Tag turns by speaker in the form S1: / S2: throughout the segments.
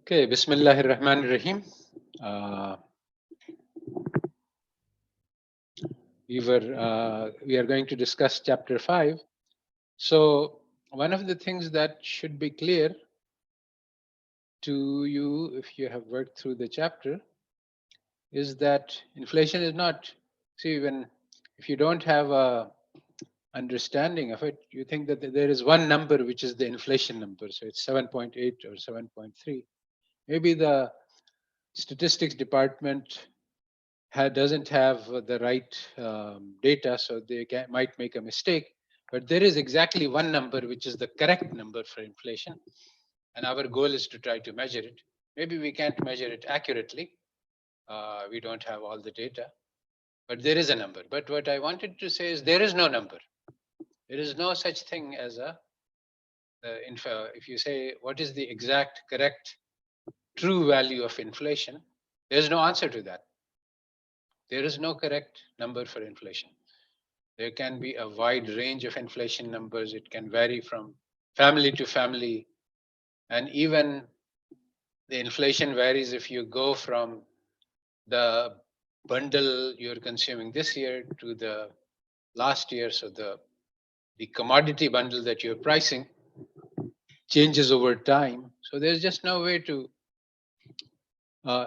S1: Okay, Bismillahir Rahmanir Rahim. Uh, we are going to discuss chapter 5. So one of the things that should be clear to you if you have worked through the chapter is that inflation is not, see, when if you don't have a understanding of it, you think that there is one number which is the inflation number. So it's 7.8 or 7.3. Maybe the statistics department doesn't have the right data, so they might make a mistake. But there is exactly one number which is the correct number for inflation, and our goal is to try to measure it. Maybe we can't measure it accurately. We don't have all the data, but there is a number. But what I wanted to say is there is no number. There is no such thing as a if you say what is the exact correct true value of inflation, there's no answer to that. There is no correct number for inflation. There can be a wide range of inflation numbers. It can vary from family to family. And even the inflation varies if you go from the bundle you're consuming this year to the last year. So the commodity bundle that you're pricing changes over time. So there's just no way to.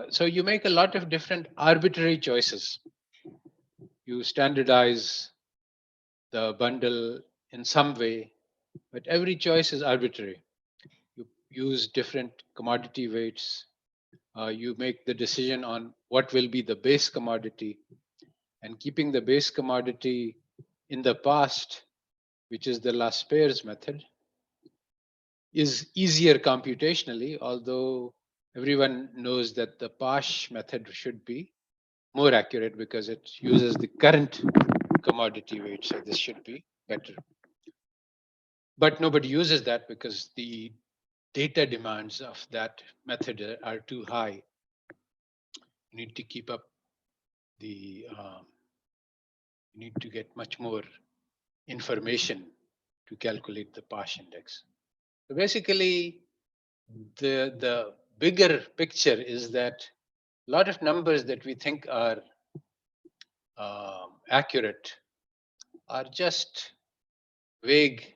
S1: So you make a lot of different arbitrary choices. You standardize the bundle in some way, but every choice is arbitrary. You use different commodity weights. You make the decision on what will be the base commodity, and keeping the base commodity in the past, which is the Laspeyres method, is easier computationally, although everyone knows that the Pasch method should be more accurate because it uses the current commodity weight. So this should be better. But nobody uses that because the data demands of that method are too high. You need to keep up you need to get much more information to calculate the Pasch index. So basically, the bigger picture is that a lot of numbers that we think are accurate are just vague,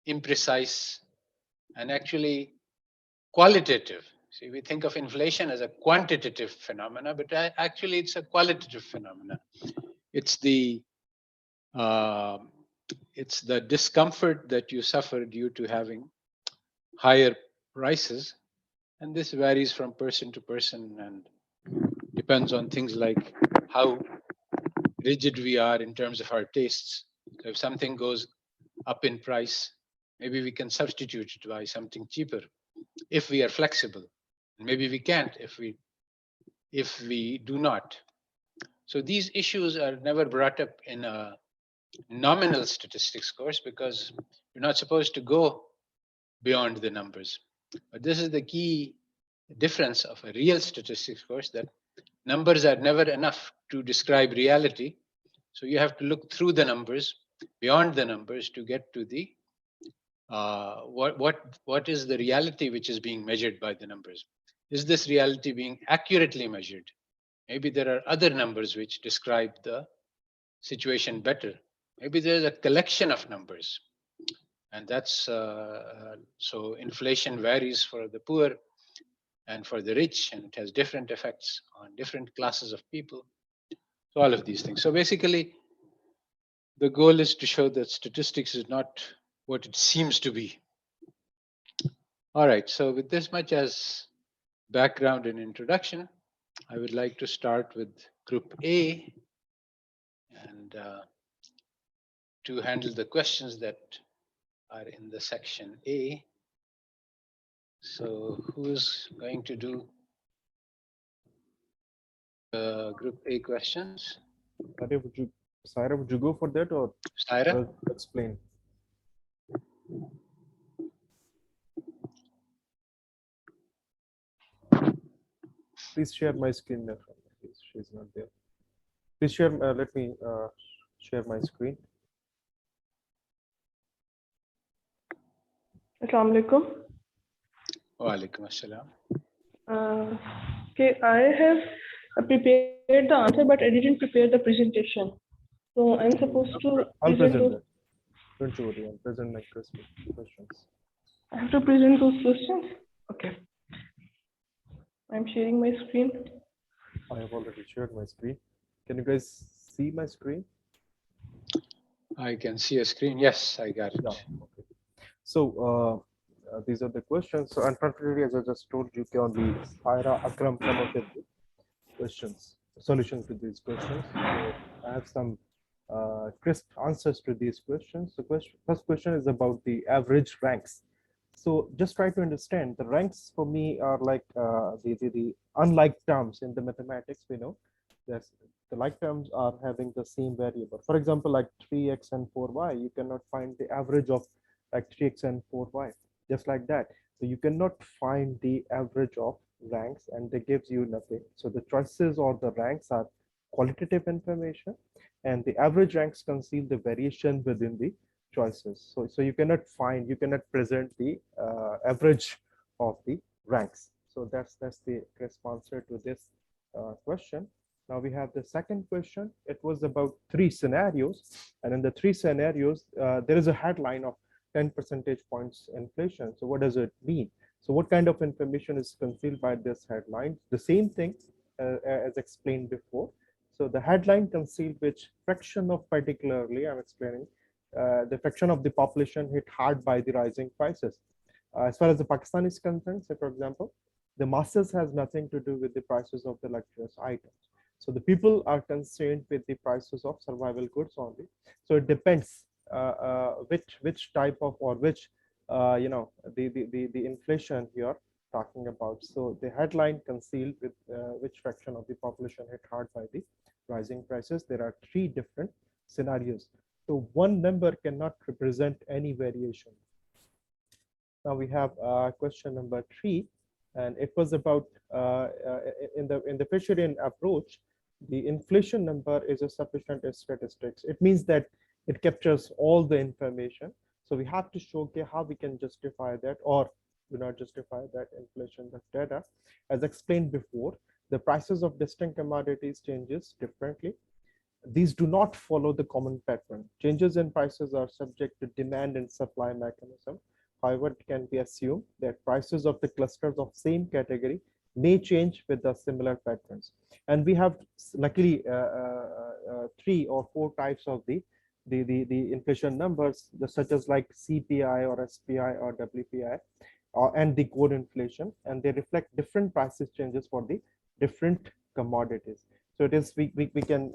S1: imprecise, and actually qualitative. See, we think of inflation as a quantitative phenomena, but actually it's a qualitative phenomena. It's the uh, it's the discomfort that you suffer due to having higher prices, and this varies from person to person and depends on things like how rigid we are in terms of our tastes. So if something goes up in price, maybe we can substitute it by something cheaper if we are flexible. Maybe we can't if we do not. So these issues are never brought up in a nominal statistics course because you're not supposed to go beyond the numbers. But this is the key difference of a real statistics course, that numbers are never enough to describe reality. So you have to look through the numbers, beyond the numbers, to get to the what is the reality which is being measured by the numbers. Is this reality being accurately measured? Maybe there are other numbers which describe the situation better. Maybe there's a collection of numbers, and that's so inflation varies for the poor and for the rich, and it has different effects on different classes of people. So all of these things. So basically, the goal is to show that statistics is not what it seems to be. All right. So with this much as background and introduction, I would like to start with Group A and to handle the questions that are in the section A. So who's going to do Group A questions?
S2: Saira, would you go for that or
S1: Saira?
S2: explain? Please share my screen. She's not there. Please share. Let me share my screen.
S3: Assalamu alaikum.
S1: Wa alaikum assalam.
S3: Okay, I have prepared the answer, but I didn't prepare the presentation. So I'm supposed to
S2: I'll
S3: present
S2: present
S3: those.
S2: that. Don't you worry. I'll present my questions.
S3: I have to present those questions. Okay. I'm sharing my screen.
S2: I have already shared my screen. Can you guys see my screen?
S1: I can see a screen. Yes, I got it.
S2: Yeah. Okay. So these are the questions. So unfortunately, as I just told you, can be Ira Akram some of the questions, solutions to these questions. So I have some crisp answers to these questions. So first question is about the average ranks. So just try to understand the ranks for me are like the unlike terms in the mathematics. We know that the like terms are having the same variable. For example, like 3x and 4y, you cannot find the average of like 3x and 4y, just like that. So you cannot find the average of ranks, and they gives you nothing. So the choices or the ranks are qualitative information, and the average ranks conceal the variation within the choices. So you cannot find, you cannot present the average of the ranks. So that's the crisp answer to this question. Now we have the second question. It was about 3 scenarios, and in the 3 scenarios, there is a headline of 10 percentage points inflation. So what does it mean? So what kind of information is concealed by this headline? The same thing as explained before. So the headline concealed which fraction of, particularly I'm explaining, the fraction of the population hit hard by the rising prices. As far as the Pakistan is concerned, say for example, the masses has nothing to do with the prices of the luxurious items. So the people are concerned with the prices of survival goods only. So it depends which type of, or which the inflation here talking about. So the headline concealed with which fraction of the population hit hard by the rising prices. There are 3 different scenarios. So one number cannot represent any variation. Now we have question number 3, and it was about in the Fisherian approach, the inflation number is a sufficient statistics. It means that it captures all the information. So we have to show how we can justify that or do not justify that inflation data. As explained before, the prices of distinct commodities changes differently. These do not follow the common pattern. Changes in prices are subject to demand and supply mechanism. However, it can be assumed that prices of the clusters of same category may change with the similar patterns. And we have luckily 3 or 4 types of the inflation numbers, such as like CPI or SPI or WPI, and the core inflation, and they reflect different prices changes for the different commodities. So it is we can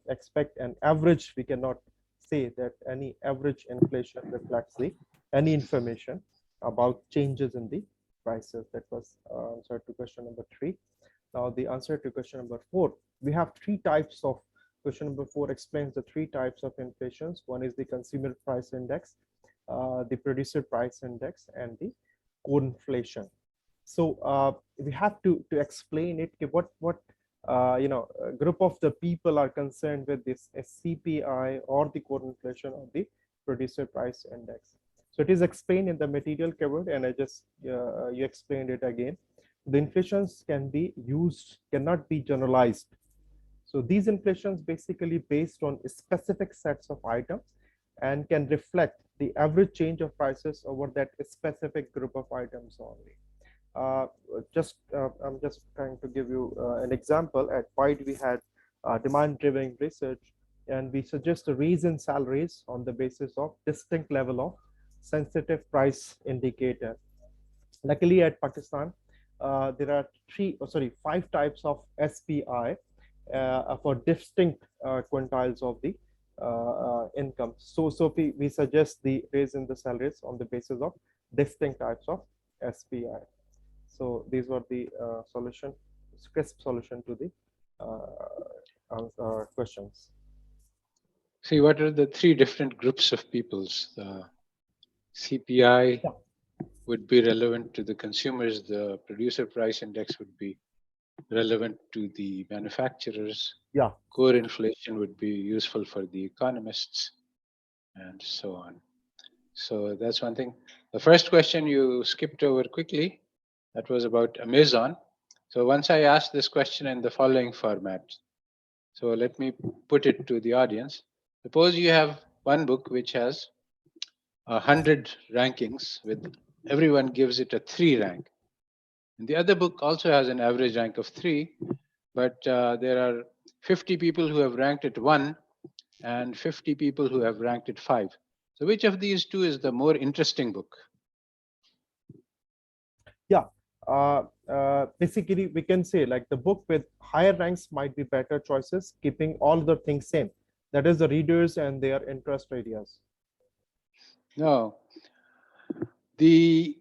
S2: expect an average. We cannot say that any average inflation reflects the any information about changes in the prices. That was answer to question number 3. Now the answer to question number 4. We have 3 types of. Question number 4 explains the 3 types of inflations. One is the consumer price index, the producer price index, and the core inflation. So we have to explain it. What group of the people are concerned with this CPI or the core inflation or the producer price index. So it is explained in the material covered, and I just you explained it again. The inflations cannot be generalized. So these inflations basically based on specific sets of items and can reflect the average change of prices over that specific group of items only. I'm just trying to give you an example. At PIDE, we had demand-driven research, and we suggest a raise in salaries on the basis of distinct level of sensitive price indicator. Luckily, at Pakistan, there are 5 types of SPI for distinct quintiles of the income. So we suggest the raise in the salaries on the basis of distinct types of SPI. So these were the crisp solution to the questions.
S1: See, what are the 3 different groups of peoples? The CPI would be relevant to the consumers. The producer price index would be relevant to the manufacturers.
S2: Yeah.
S1: Core inflation would be useful for the economists, and so on. So that's one thing. The first question you skipped over quickly, that was about Amazon. So once I asked this question in the following format. So let me put it to the audience. Suppose you have one book which has 100 rankings with everyone gives it a 3 rank. And the other book also has an average rank of 3, but there are 50 people who have ranked it 1 and 50 people who have ranked it 5. So which of these two is the more interesting book?
S2: Yeah. Basically, we can say like the book with higher ranks might be better choices, keeping all the things same. That is the readers and their interest areas.
S1: No. The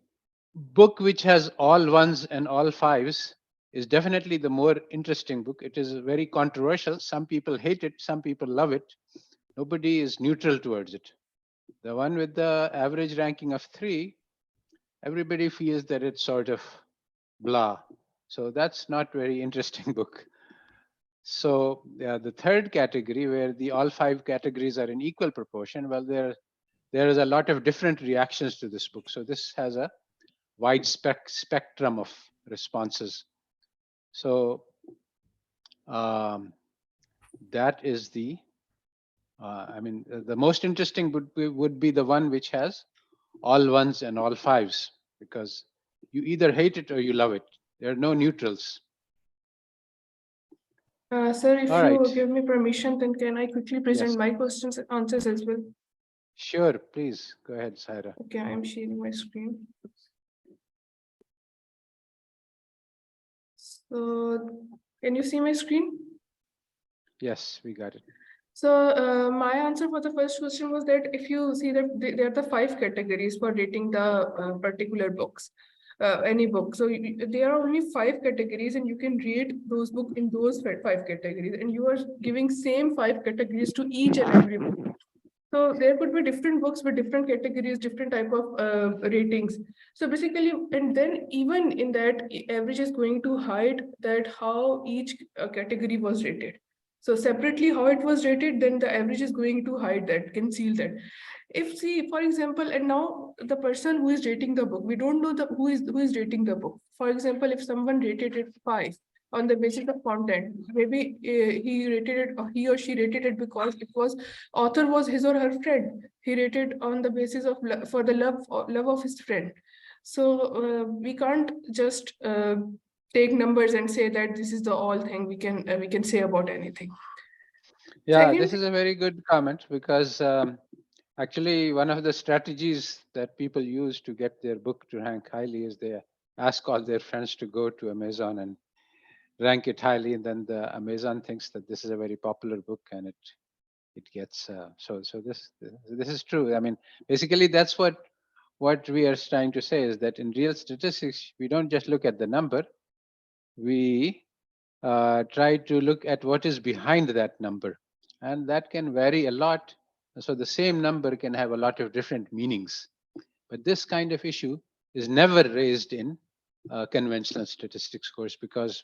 S1: book which has all ones and all fives is definitely the more interesting book. It is very controversial. Some people hate it, some people love it. Nobody is neutral towards it. The one with the average ranking of 3, everybody feels that it's sort of blah. So that's not very interesting book. So the third category, where the all 5 categories are in equal proportion, well, there is a lot of different reactions to this book. So this has a wide spectrum of responses. So that is the, the most interesting would be the one which has all ones and all fives, because you either hate it or you love it. There are no neutrals.
S3: Sir, if
S1: All
S3: you
S1: right.
S3: give me permission, then can I quickly present
S1: Yes.
S3: my questions and answers as well?
S1: Sure, please go ahead, Saira.
S3: Okay, I am sharing my screen. So, can you see my screen?
S1: Yes, we got it.
S3: So my answer for the first question was that if you see that there are the 5 categories for rating the particular books, any book. So there are only 5 categories, and you can rate those books in those 5 categories, and you are giving same 5 categories to each and every book. So there could be different books with different categories, different type of ratings. So basically, and then even in that, average is going to hide that how each category was rated. So separately how it was rated, then the average is going to hide that, conceal that. If see, for example, and now the person who is rating the book, we don't know who is rating the book. For example, if someone rated it 5 on the basis of content, maybe he or she rated it because it was author was his or her friend. He rated on the basis of for the love of his friend. So we can't just take numbers and say that this is the all thing we can say about anything.
S1: Yeah,
S3: Second,
S1: this is a very good comment, because actually one of the strategies that people use to get their book to rank highly is they ask all their friends to go to Amazon and rank it highly, and then the Amazon thinks that this is a very popular book, and it gets so this is true. I mean, basically that's what we are trying to say, is that in real statistics we don't just look at the number, we try to look at what is behind that number, and that can vary a lot. So the same number can have a lot of different meanings, but this kind of issue is never raised in conventional statistics course, because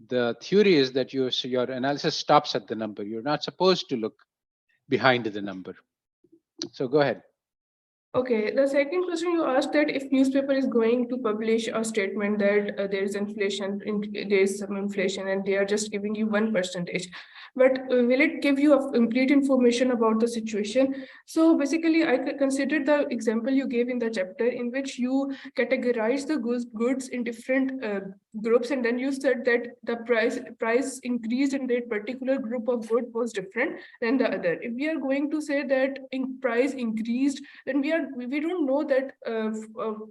S1: the theory is that your analysis stops at the number. You're not supposed to look behind the number. So go ahead.
S3: okay, the second question you asked, that if newspaper is going to publish a statement that there is inflation, there is some inflation, and they are just giving you 1%, but will it give you a complete information about the situation? So basically, I considered the example you gave in the chapter, in which you categorize the goods in different groups, and then you said that the price increased in that particular group of good was different than the other. If we are going to say that in price increased, then we don't know that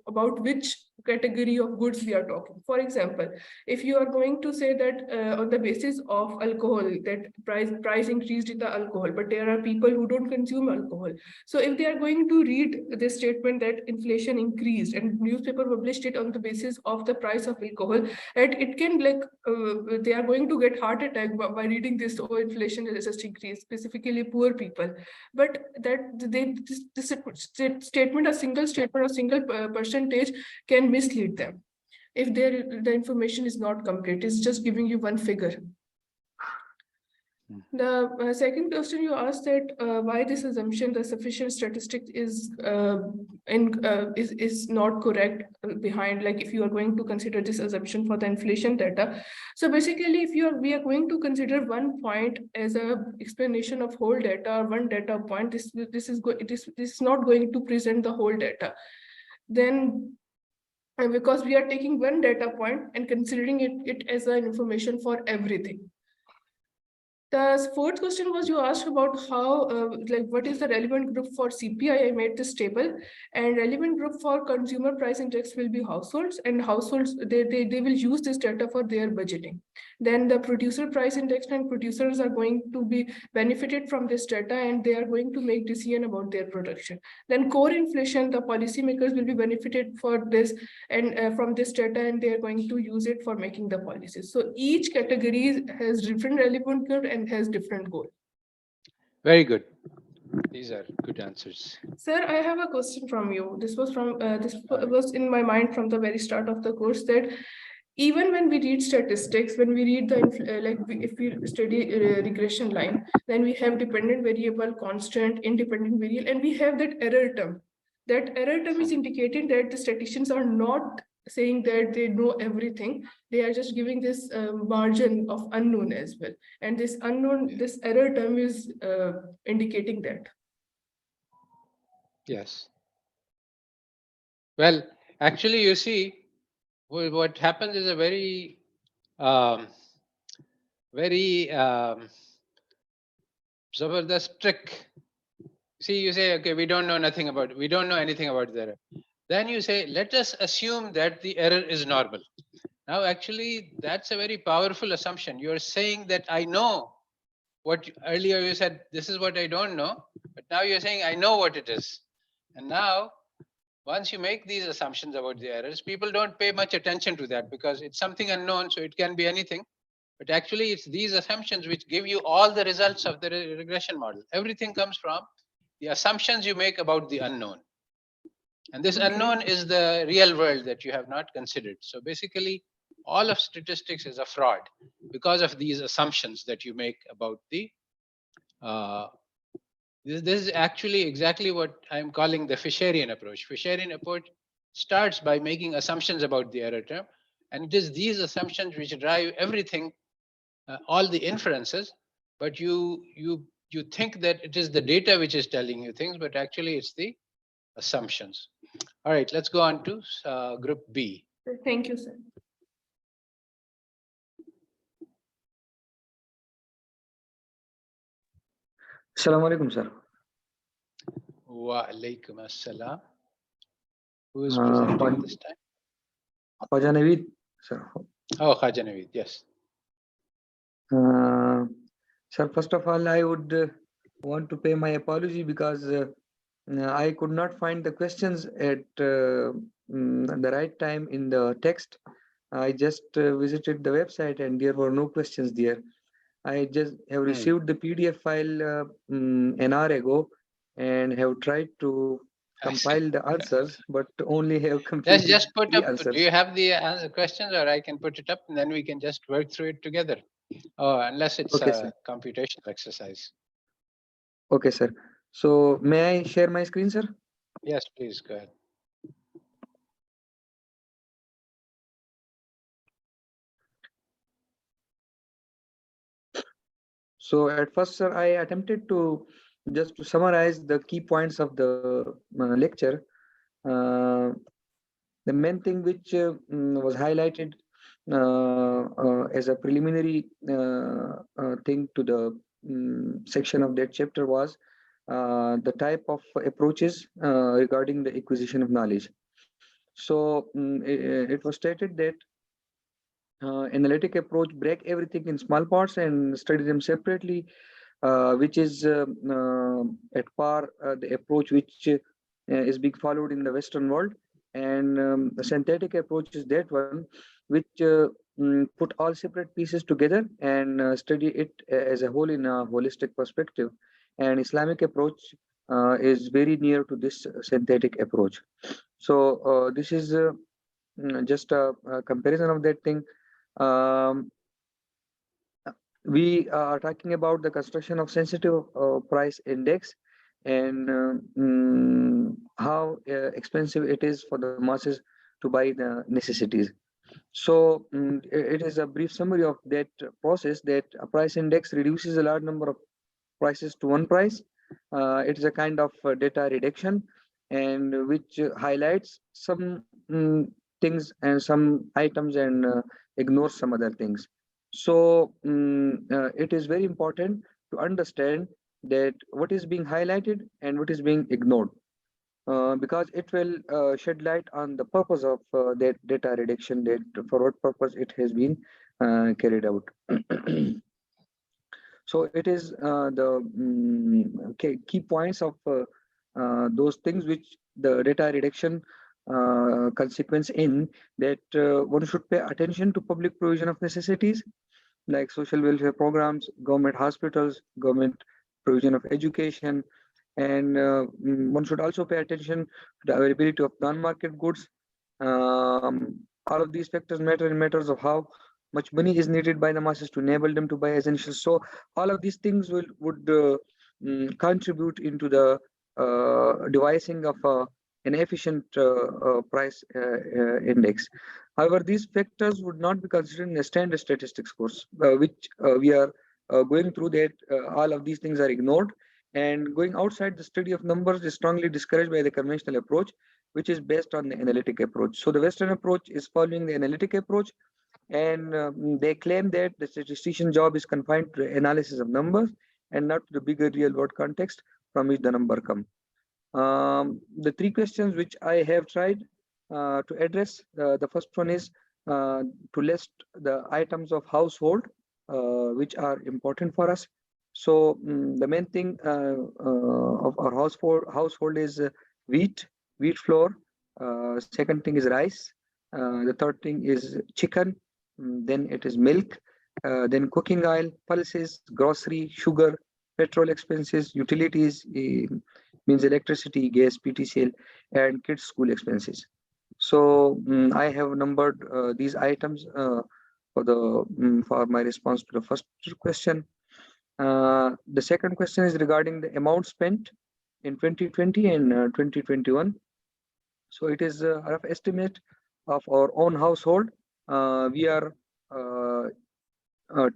S3: about which category of goods we are talking. For example, if you are going to say that on the basis of alcohol, that price increased in the alcohol, but there are people who don't consume alcohol. So if they are going to read this statement that inflation increased, and newspaper published it on the basis of the price of alcohol, and it can they are going to get heart attack by reading this, oh, inflation has just increased, specifically poor people. But that this statement, a single statement, a single percentage can mislead them if the information is not complete. It's just giving you one figure. The second question you asked that why this assumption the sufficient statistics is not correct behind, like if you are going to consider this assumption for the inflation data. So basically, if we are going to consider one point as a explanation of whole data or one data point, this is not going to present the whole data. Then because we are taking one data point and considering it as an information for everything. The fourth question was you asked about how, like, what is the relevant group for CPI? I made this table, and relevant group for consumer price index will be households, and households, they will use this data for their budgeting. Then the producer price index, and producers are going to be benefited from this data, and they are going to make decision about their production. Then core inflation, the policymakers will be benefited for this and from this data, and they are going to use it for making the policies. So each category has different relevant group and has different goal.
S1: Very good. These are good answers.
S3: Sir, I have a question from you. This was was in my mind from the very start of the course, that even when we read statistics, when we read the if we study regression line, then we have dependent variable, constant, independent variable, and we have that error term. That error term is indicating that the statisticians are not saying that they know everything. They are just giving this margin of unknown as well. And this unknown, this error term is indicating that.
S1: Yes. Well, actually, you see, what happens is a very, very zabardast trick. See, you say, okay, we don't know anything about the error. Then you say, let us assume that the error is normal. Now, actually, that's a very powerful assumption. You're saying that I know what earlier you said, this is what I don't know, but now you're saying I know what it is. And now, once you make these assumptions about the errors, people don't pay much attention to that because it's something unknown, so it can be anything. But actually, it's these assumptions which give you all the results of the regression model. Everything comes from the assumptions you make about the unknown. And this unknown is the real world that you have not considered. So basically, all of statistics is a fraud because of these assumptions that you make about the this is actually exactly what I'm calling the Fisherian approach. Fisherian approach starts by making assumptions about the error term, and it is these assumptions which drive everything, all the inferences. But you think that it is the data which is telling you things, but actually it's the assumptions. All right, let's go on to group B.
S3: Thank you, sir.
S4: Assalamu alaikum, sir.
S1: Wa alaikum assalam. Who is presenting this time?
S4: Khwaja Naveed, sir.
S1: Oh, Khwaja Naveed, yes.
S4: Sir, first of all, I would want to pay my apology because I could not find the questions at the right time in the text. I just visited the website and there were no questions there. I just have received the PDF file an hour ago and have tried to compile the answers, but only have completed
S1: Just put up.
S4: answers.
S1: Do you have the questions, or I can put it up and then we can just work through it together? Oh, unless it's
S4: Okay,
S1: a
S4: sir.
S1: computational exercise.
S4: Okay, sir. So may I share my screen, sir?
S1: Yes, please go ahead.
S4: So at first, sir, I attempted to just to summarize the key points of the lecture. The main thing which was highlighted as a preliminary thing to the section of that chapter was the type of approaches regarding the acquisition of knowledge. So it was stated that analytic approach break everything in small parts and study them separately, which is at par the approach which is being followed in the Western world. And the synthetic approach is that one which put all separate pieces together and study it as a whole in a holistic perspective. And Islamic approach is very near to this synthetic approach. So this is just a comparison of that thing. we are talking about the construction of sensitive price index and how expensive it is for the masses to buy the necessities. So it is a brief summary of that process, that a price index reduces a large number of prices to one price. It is a kind of data reduction, and which highlights some things and some items and ignores some other things. So it is very important to understand that what is being highlighted and what is being ignored, because it will shed light on the purpose of that data reduction, that for what purpose it has been carried out. So it is the key points of those things which the data reduction consequence in that one should pay attention to public provision of necessities like social welfare programs, government hospitals, government provision of education, and one should also pay attention to the availability of non-market goods. All of these factors matter in matters of how much money is needed by the masses to enable them to buy essentials. So all of these things would contribute into the devising of an efficient price index. However, these factors would not be considered in a standard statistics course, which we are going through, that all of these things are ignored, and going outside the study of numbers is strongly discouraged by the conventional approach, which is based on the analytic approach. So the Western approach is following the analytic approach, and they claim that the statistician job is confined to the analysis of numbers and not to the bigger real world context from which the number come. The three questions which I have tried to address, the first one is to list the items of household which are important for us. So the main thing of our household is wheat flour. Second thing is rice. The third thing is chicken. Then it is milk. Then cooking oil, pulses, grocery, sugar, petrol expenses, utilities, means electricity, gas, PTCL, and kids' school expenses. So I have numbered these items for my response to the first question. The second question is regarding the amount spent in 2020 and 2021. So it is a rough estimate of our own household. We are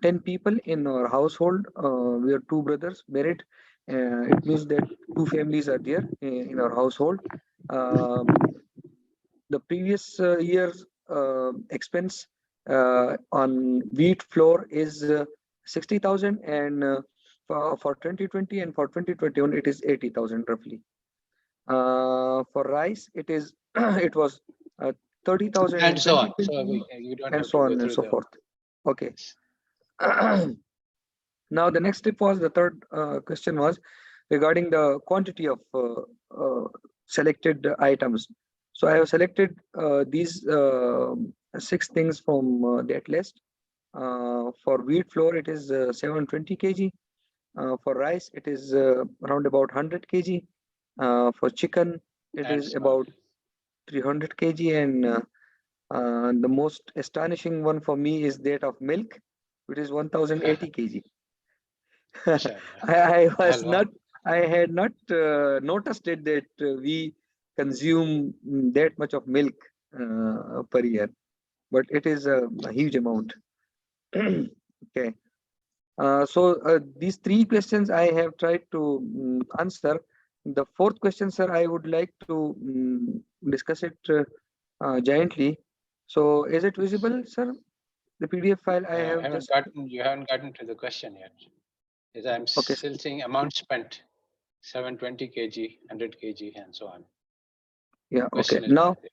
S4: 10 people in our household. We are two brothers married. It means that two families are there in our household. The previous year's expense on wheat flour is 60,000, and for 2020 and for 2021 it is 80,000 roughly. For rice it is it was 30,000
S1: And so on. So you don't
S4: and
S1: have
S4: so
S1: to
S4: on
S1: go
S4: and
S1: through
S4: so
S1: the
S4: forth. Okay. Now the next step was, the third question was regarding the quantity of selected items. So I have selected these 6 things from that list. For wheat flour it is 720 kg. For rice it is around about 100 kg. For chicken it
S1: and
S4: is
S1: so on.
S4: about 300 kg, and the most astonishing one for me is that of milk, which is 1080 kg. I was
S1: Alva.
S4: not, I had not noticed it that we consume that much of milk per year, but it is a huge amount. Okay. So these 3 questions I have tried to answer. The 4th question, sir, I would like to discuss it jointly. So is it visible, sir? The PDF file I have just.
S1: You haven't gotten to the question yet. Is I'm
S4: Okay.
S1: still seeing amount spent 720 kg, 100 kg, and so on.
S4: Yeah. Okay.
S1: Question is
S4: Now,
S1: not there.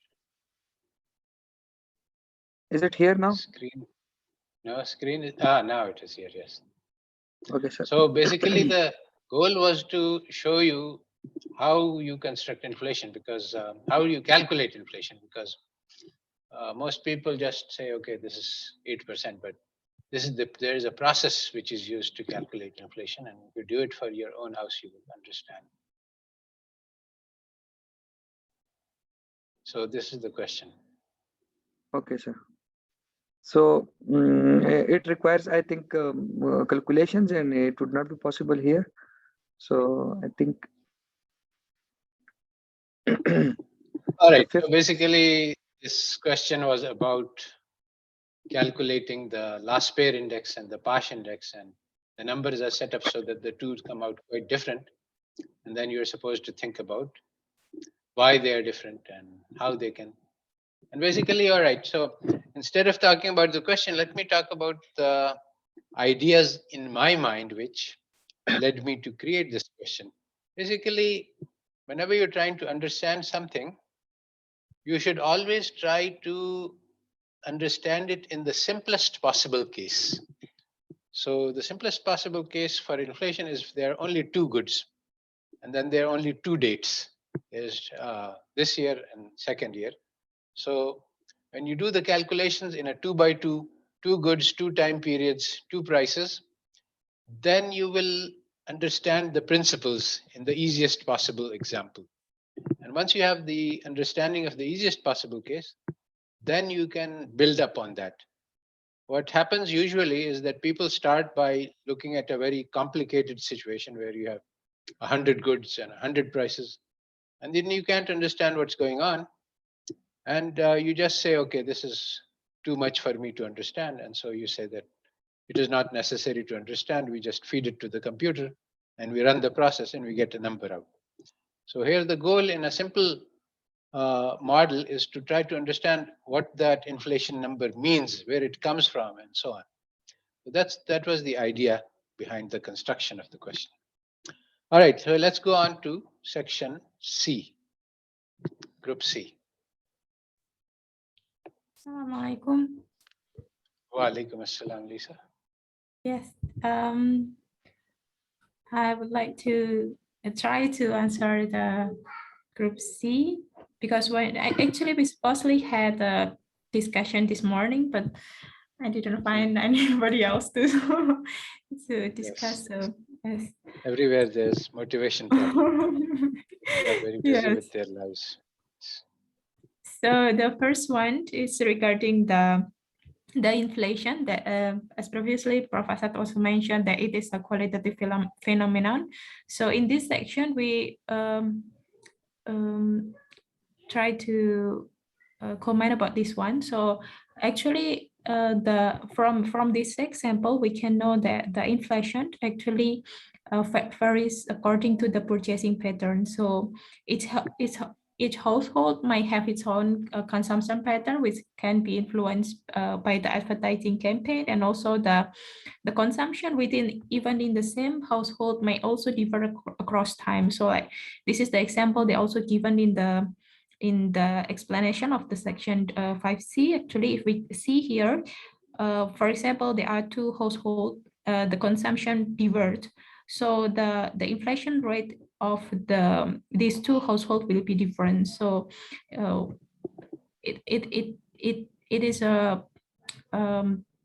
S4: is it here now?
S1: Screen. No, screen is now it is here, yes.
S4: Okay, sir.
S1: So basically the goal was to show you how you construct inflation, because how you calculate inflation, because most people just say, okay, this is 8%, but there is a process which is used to calculate inflation, and if you do it for your own house, you will understand. So this is the question.
S4: Okay, sir. So it requires, I think, calculations, and it would not be possible here. So I think
S1: All right.
S4: fifth-
S1: So basically, this question was about calculating the last pair index and the Pasch index, and the numbers are set up so that the two come out quite different. And then you're supposed to think about why they are different and how they can. And basically, all right. So instead of talking about the question, let me talk about the ideas in my mind which led me to create this question. Basically, whenever you're trying to understand something, you should always try to understand it in the simplest possible case. So the simplest possible case for inflation is if there are only two goods, and then there are only two dates. There's this year and second year. So when you do the calculations in a 2 by 2, two goods, two time periods, two prices, then you will understand the principles in the easiest possible example. And once you have the understanding of the easiest possible case, then you can build up on that. What happens usually is that people start by looking at a very complicated situation where you have 100 goods and 100 prices, and then you can't understand what's going on. And you just say, okay, this is too much for me to understand. And so you say that it is not necessary to understand. We just feed it to the computer and we run the process and we get a number out. So here the goal in a simple model is to try to understand what that inflation number means, where it comes from, and so on. So that was the idea behind the construction of the question. All right, so let's go on to section C, group C.
S5: Assalamualaikum.
S1: Wa alaikum assalam, Lisa.
S5: Yes, I would like to try to answer the group C, because when actually we supposedly had a discussion this morning, but I didn't find anybody else to discuss.
S1: Yes.
S5: So yes.
S1: Everywhere there's motivation problem. They are very busy
S5: Yes.
S1: with their lives.
S5: So the first one is regarding the inflation that, as previously Professor also mentioned, that it is a qualitative phenomenon. So in this section, we try to comment about this one. So actually, from this example, we can know that the inflation actually varies according to the purchasing pattern. So each household might have its own consumption pattern, which can be influenced by the advertising campaign, and also the consumption within even in the same household may also differ across time. So like this is the example they also given in the explanation of the section 5C. Actually, if we see here, for example, there are two households, the consumption diverged. So the inflation rate of these two households will be different. So it is a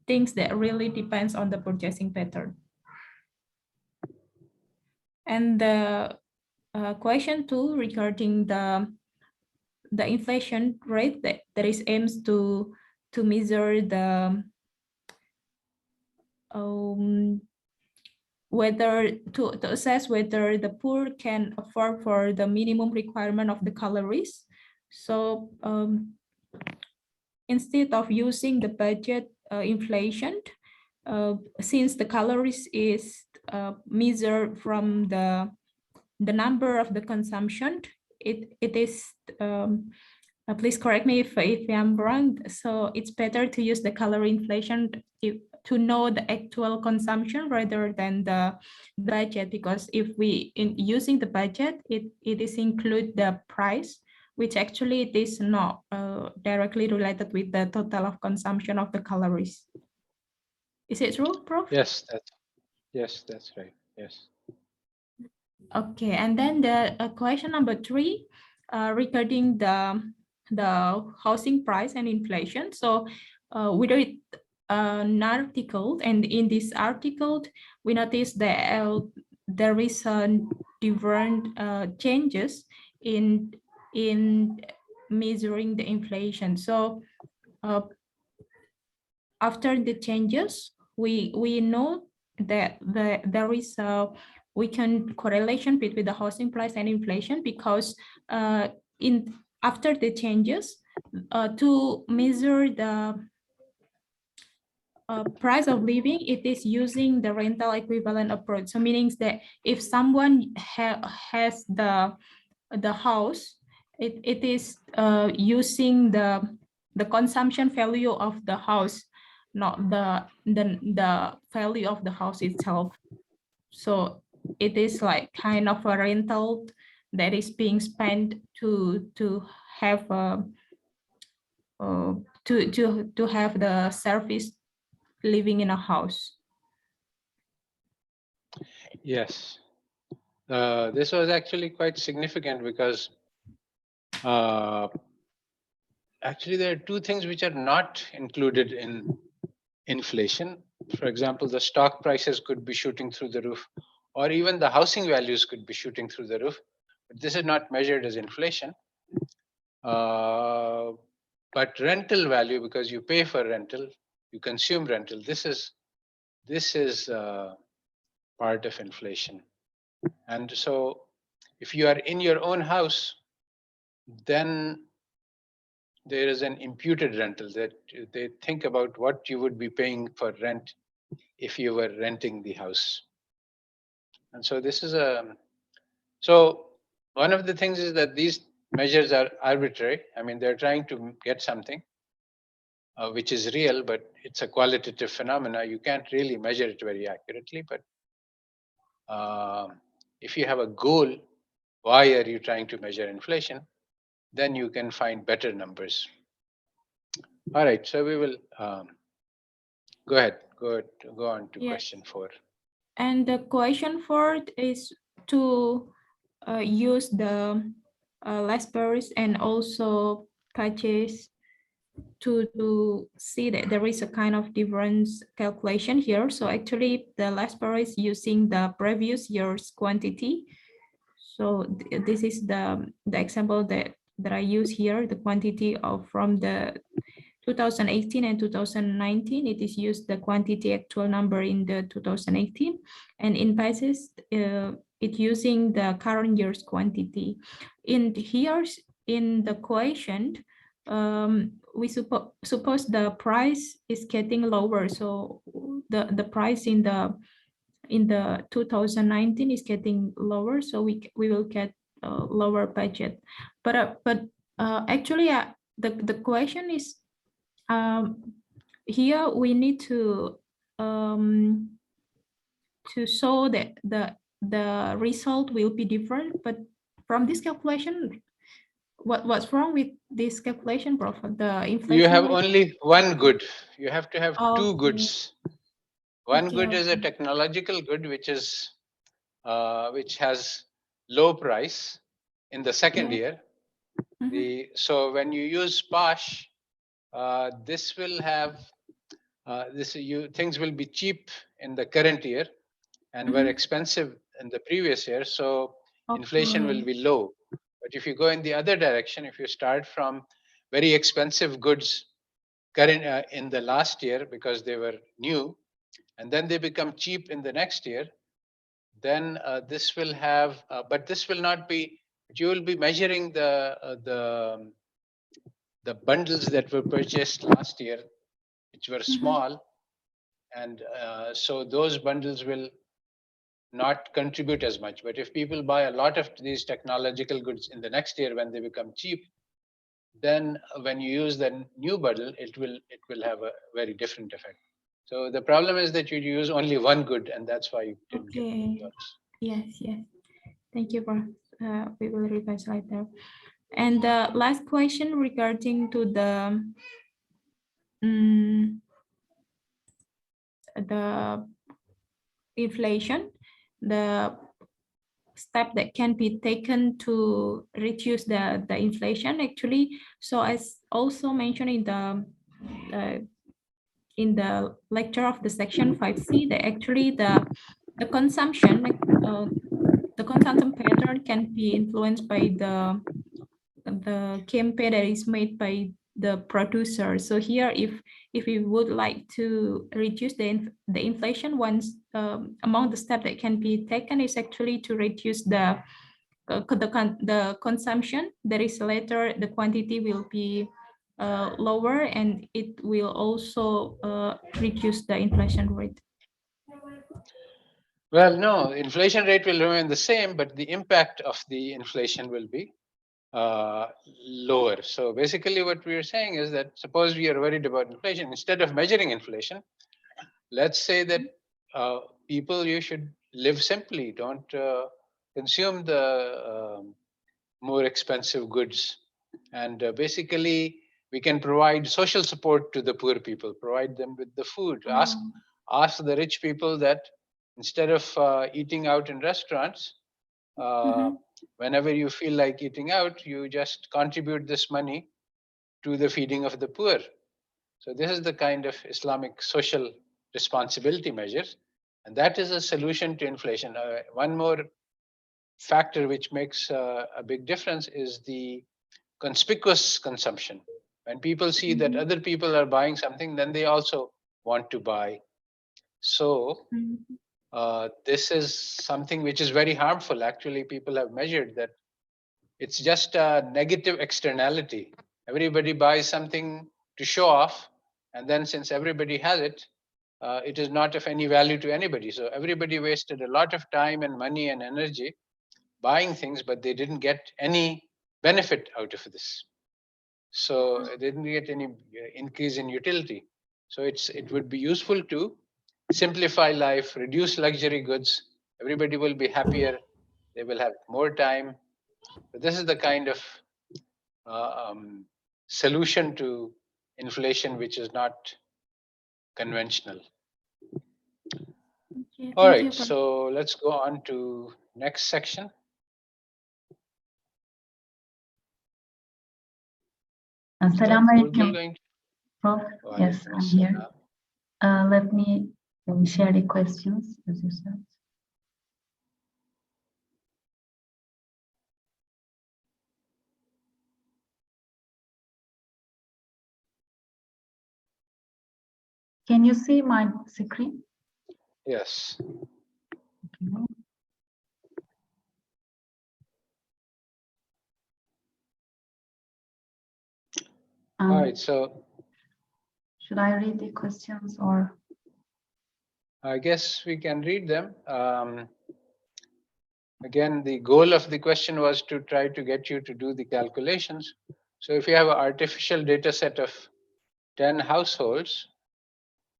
S5: things that really depends on the purchasing pattern. And the question 2 regarding the inflation rate that is aims to measure the whether to assess whether the poor can afford for the minimum requirement of the calories. So instead of using the budget inflation, since the calories is measured from the number of the consumption, it is please correct me if I'm wrong. So it's better to use the calorie inflation to know the actual consumption rather than the budget, because if we using the budget, it is include the price, which actually it is not directly related with the total of consumption of the calories. Is it true, Prof?
S1: Yes, that's right. Yes.
S5: Okay, and then the question number 3 regarding the housing price and inflation. So we read an article, and in this article, we noticed that there is different changes in measuring the inflation. So after the changes, we know that there is a weakened correlation between the housing price and inflation, because after the changes, to measure the price of living, it is using the rental equivalent approach. So meaning that if someone has the house, it is using the consumption value of the house, not the value of the house itself. So it is like kind of a rental that is being spent to have a to have the service living in a house.
S1: Yes. This was actually quite significant because actually there are two things which are not included in inflation. For example, the stock prices could be shooting through the roof, or even the housing values could be shooting through the roof. But this is not measured as inflation. But rental value, because you pay for rental, you consume rental. This is part of inflation. And so, if you are in your own house, then there is an imputed rental that they think about what you would be paying for rent if you were renting the house. And so this is so one of the things is that these measures are arbitrary. I mean, they're trying to get something which is real, but it's a qualitative phenomena. You can't really measure it very accurately. But if you have a goal, why are you trying to measure inflation? Then you can find better numbers. All right, so we will go ahead. Go on to question 4.
S5: And the question 4 is to use the Laspers and also Pages to see that there is a kind of difference calculation here. So actually the Laspers is using the previous year's quantity. So this is the example that I use here, the quantity of from the 2018 and 2019, it is used the quantity actual number in the 2018, and in Pages, it using the current year's quantity. In here, in the quotient, we suppose the price is getting lower. So the price in the 2019 is getting lower. So we will get a lower budget. But actually, the question is, here we need to show that the result will be different. But from this calculation, what's wrong with this calculation, Prof? The inflation.
S1: You have only one good. You have to have two
S5: Okay.
S1: goods. One
S5: Okay,
S1: good is a
S5: okay.
S1: technological good, which has low price in the second
S5: Yeah.
S1: year.
S5: Mhm.
S1: So when you use POSH, this will have things will be cheap in the current year and were
S5: Mhm.
S1: expensive in the previous year. So inflation will
S5: Okay.
S1: be low. But if you go in the other direction, if you start from very expensive goods current in the last year because they were new, and then they become cheap in the next year, then this will have, but this will not be. You will be measuring the bundles that were purchased last year, which were
S5: Mhm.
S1: small, and so those bundles will not contribute as much. But if people buy a lot of these technological goods in the next year when they become cheap, then when you use the new bundle, it will have a very different effect. So the problem is that you use only one good, and that's why you didn't get the
S5: Okay.
S1: results.
S5: Yes, yes. Thank you, Prof. We will revise later. And the last question regarding to the inflation, the step that can be taken to reduce the inflation actually. So as also mentioned in the lecture of the section 5C, that actually the consumption pattern can be influenced by the campaign that is made by the producer. So here, if we would like to reduce the inflation, once among the steps that can be taken is actually to reduce the consumption. That is later the quantity will be lower, and it will also reduce the inflation rate.
S1: Well, no, inflation rate will remain the same, but the impact of the inflation will be lower. So basically what we are saying is that suppose we are worried about inflation, instead of measuring inflation, let's say that people, you should live simply, don't consume the more expensive goods. And basically we can provide social support to the poor people, provide them with the food. Ask the rich people that instead of eating out in restaurants, whenever you feel like eating out, you just contribute this money to the feeding of the poor. So this is the kind of Islamic social responsibility measures, and that is a solution to inflation. One more factor which makes a big difference is the conspicuous consumption. When people see that other people are buying something, then they also want to buy. So this is something which is very harmful. Actually, people have measured that it's just a negative externality. Everybody buys something to show off, and then since everybody has it, it is not of any value to anybody. So everybody wasted a lot of time and money and energy buying things, but they didn't get any benefit out of this. So they didn't get any increase in utility. So it would be useful to simplify life, reduce luxury goods. Everybody will be happier. They will have more time. But this is the kind of solution to inflation which is not conventional.
S5: Okay,
S1: All
S5: thank you
S1: right, so let's go on to next section.
S6: Assalamualaikum, Prof. Yes, I'm here. Let me share the questions, as you said. Can you see my screen?
S1: Yes.
S6: Okay.
S1: All right, so
S6: should I read the questions or?
S1: I guess we can read them. Again, the goal of the question was to try to get you to do the calculations. So if you have an artificial data set of 10 households,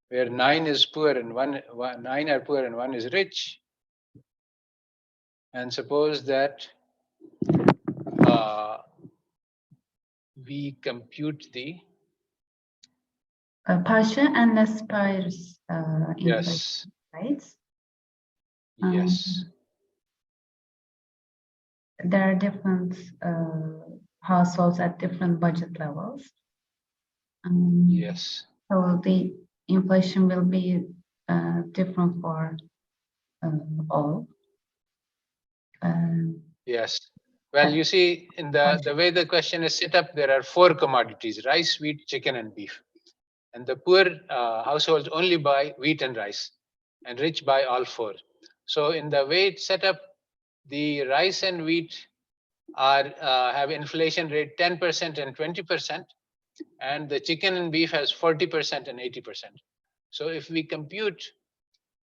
S1: where 9 is poor and 9 are poor and 1 is rich, and suppose that we compute the
S6: partial and less pairs
S1: yes,
S6: right?
S1: yes,
S6: there are different households at different budget levels.
S1: yes.
S6: So the inflation will be different for all.
S1: Yes. Well, you see, in the way the question is set up, there are 4 commodities: rice, wheat, chicken, and beef. And the poor households only buy wheat and rice, and rich buy all 4. So in the way it's set up, the rice and wheat are have inflation rate 10% and 20%, and the chicken and beef has 40% and 80%. So if we compute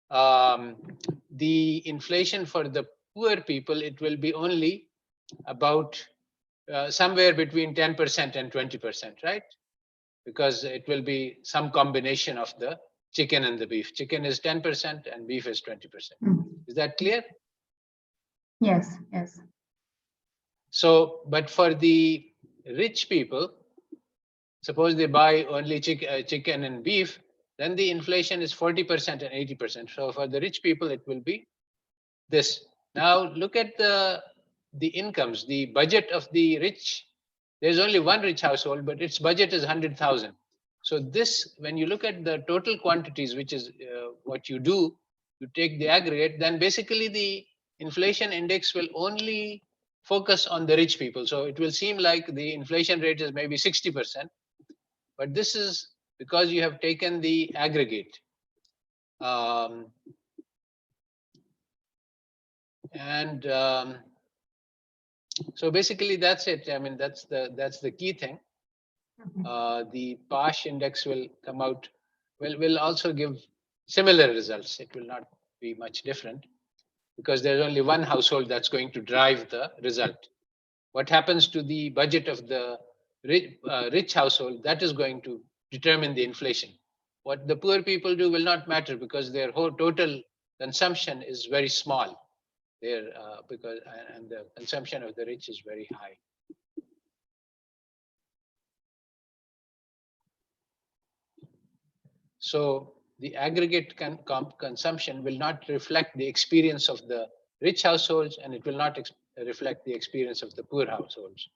S1: the inflation for the poor people, it will be only about somewhere between 10% and 20%, right? Because it will be some combination of the chicken and the beef. Chicken is 10% and beef is 20%. Is that clear?
S6: Yes, yes.
S1: So, but for the rich people, suppose they buy only chicken and beef, then the inflation is 40% and 80%. So for the rich people, it will be this. Now look at the incomes, the budget of the rich. There's only one rich household, but its budget is 100,000. So this, when you look at the total quantities, which is what you do, you take the aggregate, then basically the inflation index will only focus on the rich people. So it will seem like the inflation rate is maybe 60%, But this is because you have taken the aggregate. So basically that's it. I mean, that's the key thing. The PASH index will come out, will also give similar results. It will not be much different because there's only one household that's going to drive the result. What happens to the budget of the rich household, that is going to determine the inflation. What the poor people do will not matter because their whole total consumption is very small. And the consumption of the rich is very high. So the aggregate consumption will not reflect the experience of the rich households, and it will not reflect the experience of the poor households.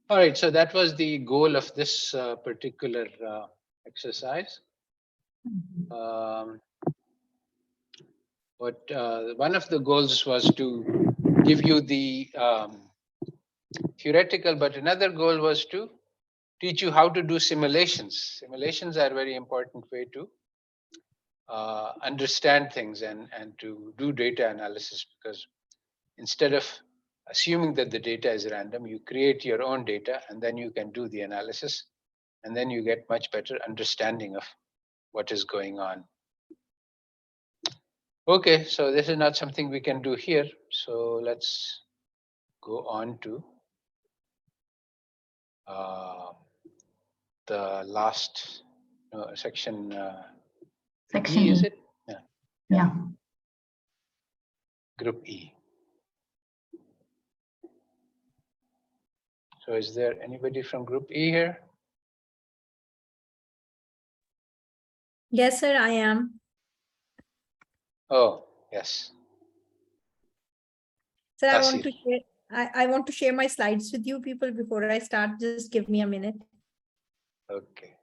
S1: All right, so that was the goal of this particular exercise. One of the goals was to give you the theoretical, but another goal was to teach you how to do simulations. Simulations are a very important way to understand things and to do data analysis, because instead of assuming that the data is random, you create your own data and then you can do the analysis, and then you get much better understanding of what is going on. Okay, so this is not something we can do here. So let's go on to the last section.
S6: Section
S1: E, is
S6: E.
S1: it?
S6: Yeah.
S1: Group E. So is there anybody from Group E here?
S7: Yes, sir, I am.
S1: Oh, yes.
S7: Sir, I
S1: Tasir.
S7: want to share. I want to share my slides with you people before I start. Just give me a minute.
S1: Okay.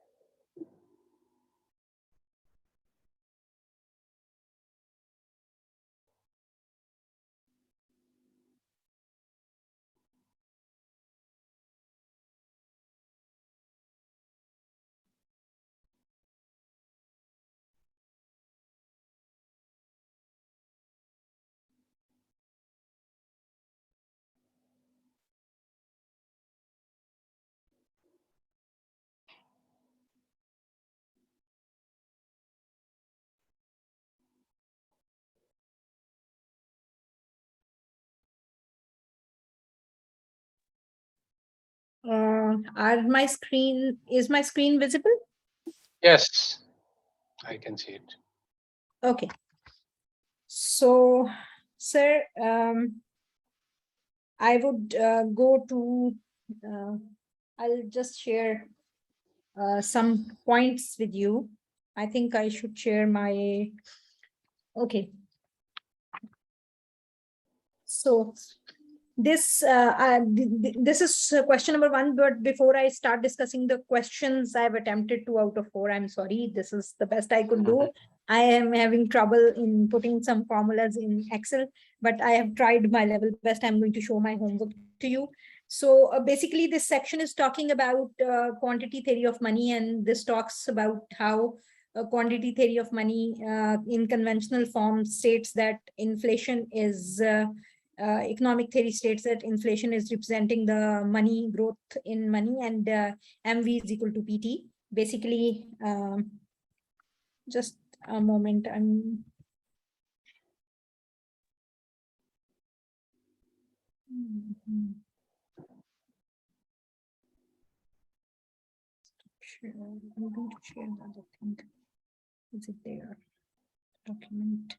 S7: Is my screen visible?
S1: Yes, I can see it.
S7: Okay. So, sir, I would go to, I'll just share some points with you. I think I should share my, okay. So this this is question number 1, but before I start discussing the questions, I've attempted 2 out of 4. I'm sorry, this is the best I could do. I am having trouble in putting some formulas in Excel, but I have tried my level best. I'm going to show my homework to you. So basically this section is talking about quantity theory of money, and this talks about how quantity theory of money in conventional form states that inflation is economic theory states that inflation is representing the money growth in money, and MV is equal to PT. Basically, just a moment. Sure, I'm going to share the other thing. Is it there? Document.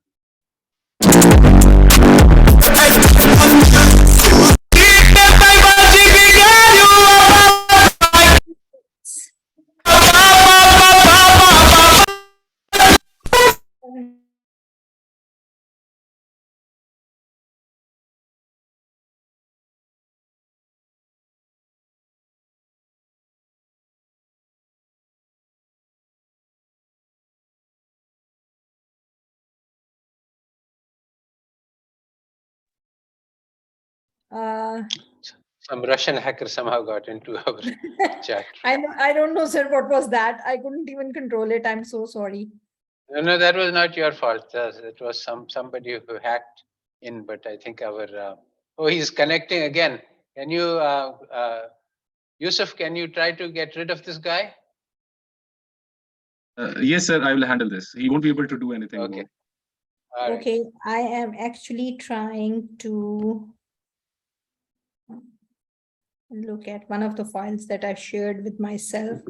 S1: Some Russian hacker somehow got into our chat.
S7: I don't know, sir, what was that? I couldn't even control it. I'm so sorry.
S1: No, that was not your fault. It was somebody who hacked in, but I think our oh, he's connecting again. Can you, Yusuf? Can you try to get rid of this guy?
S8: Yes, sir. I will handle this. He won't be able to do anything.
S1: Okay.
S8: More.
S1: All right.
S7: Okay, I am actually trying to look at one of the files that I shared with myself.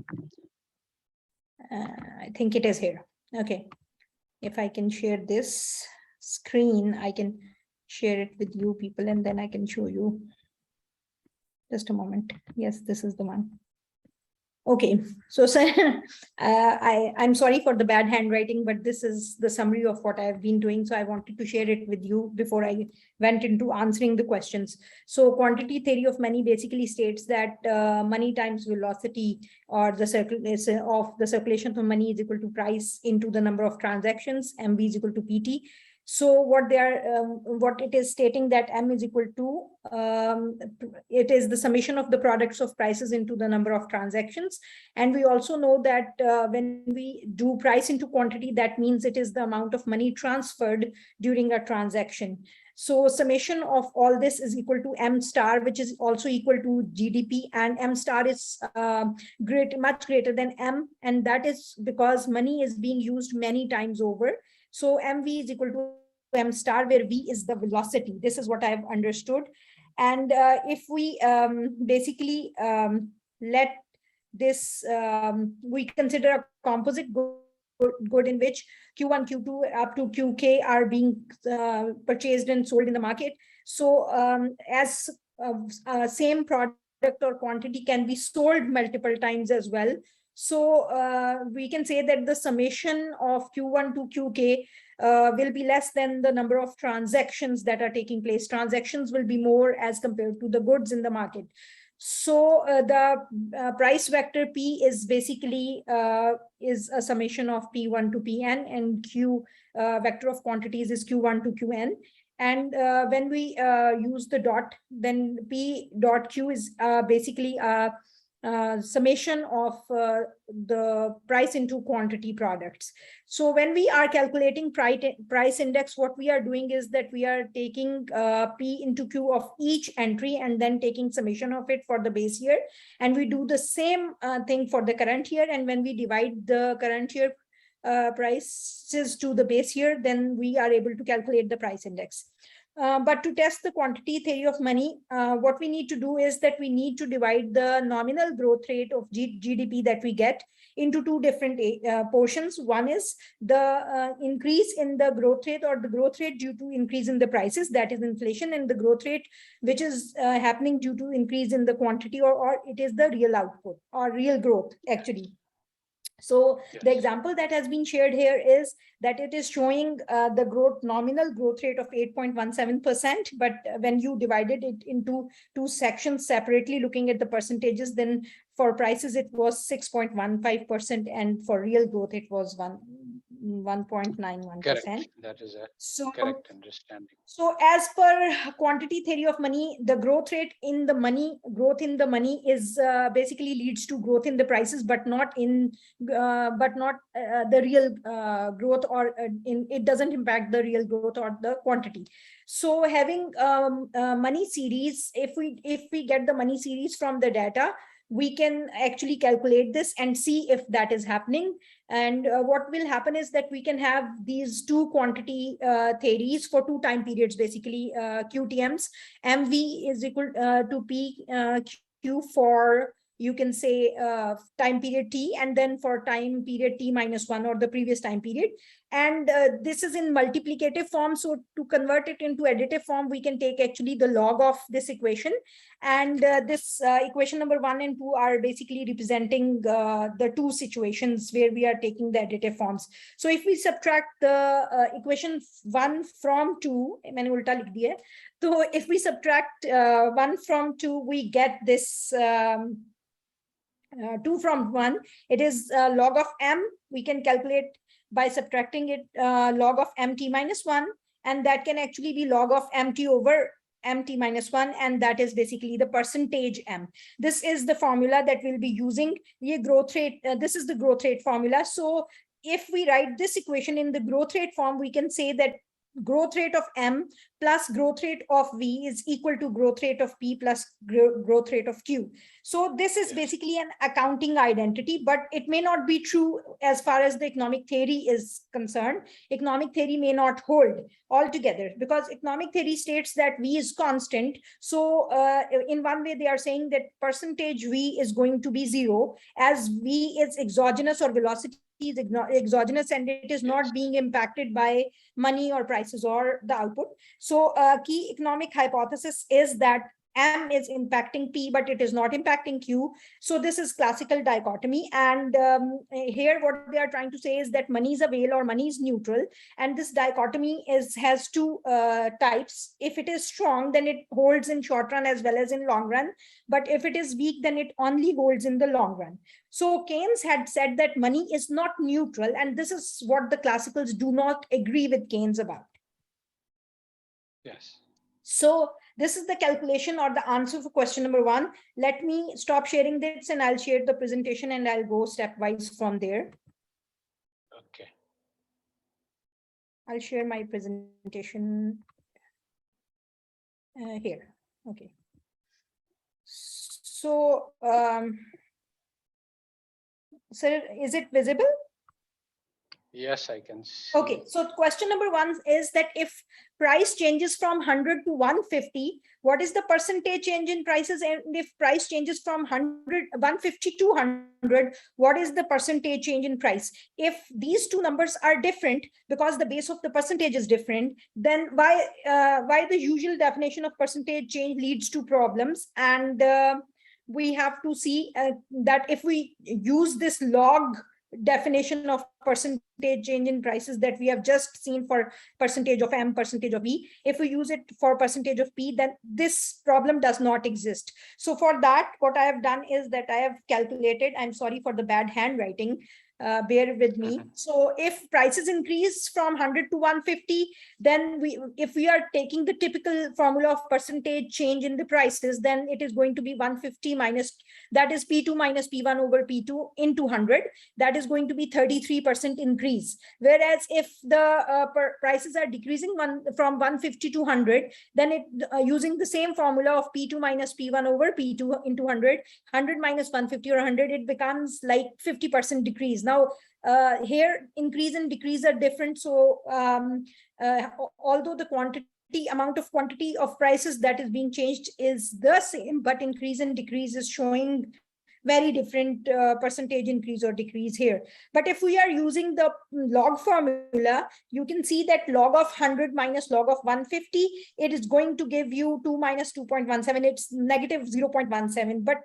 S7: I think it is here. Okay. If I can share this screen, I can share it with you people and then I can show you. Just a moment. Yes, this is the one. Okay, so sir, I'm sorry for the bad handwriting, but this is the summary of what I've been doing. So I wanted to share it with you before I went into answering the questions. So quantity theory of money basically states that money times velocity or the circulation of money is equal to price into the number of transactions, MV is equal to PT. So what it is stating that M is equal to, it is the summation of the products of prices into the number of transactions. And we also know that when we do price into quantity, that means it is the amount of money transferred during a transaction. So summation of all this is equal to M star, which is also equal to GDP, and M star is much greater than M. And that is because money is being used many times over. So MV is equal to M star, where V is the velocity. This is what I've understood. And if we basically let this, we consider a composite good in which Q1, Q2 up to QK are being purchased and sold in the market. So as same product or quantity can be sold multiple times as well. So we can say that the summation of Q1 to QK will be less than the number of transactions that are taking place. Transactions will be more as compared to the goods in the market. So the price vector P is basically is a summation of P1 to Pn, and Q vector of quantities is Q1 to Qn. And when we use the dot, then P dot Q is basically a summation of the price into quantity products. So when we are calculating price index, what we are doing is that we are taking P into Q of each entry and then taking summation of it for the base year. And we do the same thing for the current year. And when we divide the current year prices to the base year, then we are able to calculate the price index. But to test the quantity theory of money, what we need to do is that we need to divide the nominal growth rate of GDP that we get into two different portions. One is the increase in the growth rate or the growth rate due to increase in the prices, that is inflation, and the growth rate which is happening due to increase in the quantity, or it is the real output or real growth actually. So yes, the example that has been shared here is that it is showing the nominal growth rate of 8.17%, but when you divided it into two sections separately, looking at the percentages, then for prices it was 6.15%, and for real growth it was 1.91%.
S1: Correct. That is a correct understanding.
S7: So as per quantity theory of money, the growth rate in the money, growth in the money is basically leads to growth in the prices, but not in the real growth, or it doesn't impact the real growth or the quantity. So having money series, if we get the money series from the data, we can actually calculate this and see if that is happening. And what will happen is that we can have these two quantity theories for two time periods, basically QTMs. MV is equal to PQ for, you can say, time period T, and then for time period T minus 1, or the previous time period. And this is in multiplicative form. So to convert it into additive form, we can take actually the log of this equation. And this equation number 1 and 2 are basically representing the two situations where we are taking the additive forms. So if we subtract the equation 1 from 2, so if we subtract 1 from 2, we get this 2 from 1. It is log of M. We can calculate by subtracting it log of MT minus 1, and that can actually be log of MT over mt minus 1, and that is basically the percentage m. This is the formula that we'll be using. Ye growth rate, this is the growth rate formula. So if we write this equation in the growth rate form, we can say that growth rate of m plus growth rate of v is equal to growth rate of p plus growth rate of q. So this is basically an accounting identity, but it may not be true as far as the economic theory is concerned. Economic theory may not hold altogether, because economic theory states that v is constant. So in one way, they are saying that percentage v is going to be 0, as v is exogenous, or velocity is exogenous, and it is not being impacted by money or prices or the output. So key economic hypothesis is that M is impacting P, but it is not impacting Q. So this is classical dichotomy. And here what they are trying to say is that money is a whale or money is neutral. And this dichotomy has two types. If it is strong, then it holds in short run as well as in long run. But if it is weak, then it only holds in the long run. So Keynes had said that money is not neutral. And this is what the classicals do not agree with Keynes about.
S1: Yes.
S7: So this is the calculation or the answer for question number 1. Let me stop sharing this and I'll share the presentation and I'll go stepwise from there.
S1: Okay.
S7: I'll share my presentation here. Okay. So, sir, is it visible?
S1: Yes, I can see.
S7: Okay, so question number 1 is that if price changes from 100 to 150, what is the percentage change in prices? And if price changes from 150 to 100, what is the percentage change in price? If these two numbers are different because the base of the percentage is different, then why the usual definition of percentage change leads to problems? And we have to see that if we use this log definition of percentage change in prices that we have just seen for percentage of M, percentage of E, if we use it for percentage of P, then this problem does not exist. So for that, what I have done is that I have calculated, I'm sorry for the bad handwriting, bear with me. So if prices increase from 100 to 150, then if we are taking the typical formula of percentage change in the prices, then it is going to be 150 minus, that is P2 minus P1 over P2 into 100. That is going to be 33% increase. Whereas if the prices are decreasing from 150 to 100, then it using the same formula of P2 minus P1 over P2 into 100, 100 minus 150 or 100, it becomes like 50% decrease. Now, here increase and decrease are different. So although the amount of quantity of prices that is being changed is the same, but increase and decrease is showing very different percentage increase or decrease here. But if we are using the log formula, you can see that log of 100 minus log of 150, it is going to give you 2 minus 2.17, it's negative 0.17. But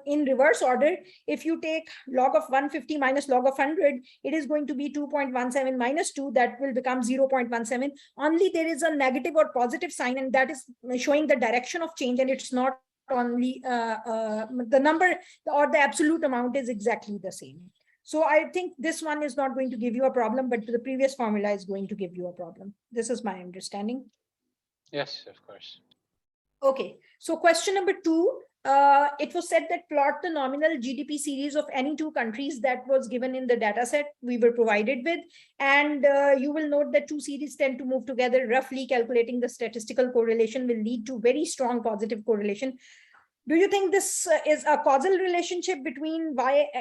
S7: in reverse order, if you take log of 150 minus log of 100, it is going to be 2.17 minus 2, that will become 0.17. Only there is a negative or positive sign, and that is showing the direction of change, and it's not only the number or the absolute amount is exactly the same. So I think this one is not going to give you a problem, but the previous formula is going to give you a problem. This is my understanding.
S1: Yes, of course.
S7: Okay, so question number 2, it was said that plot the nominal GDP series of any two countries that was given in the data set we were provided with. And you will note that two series tend to move together. Roughly calculating the statistical correlation will lead to very strong positive correlation. Do you think this is a causal relationship between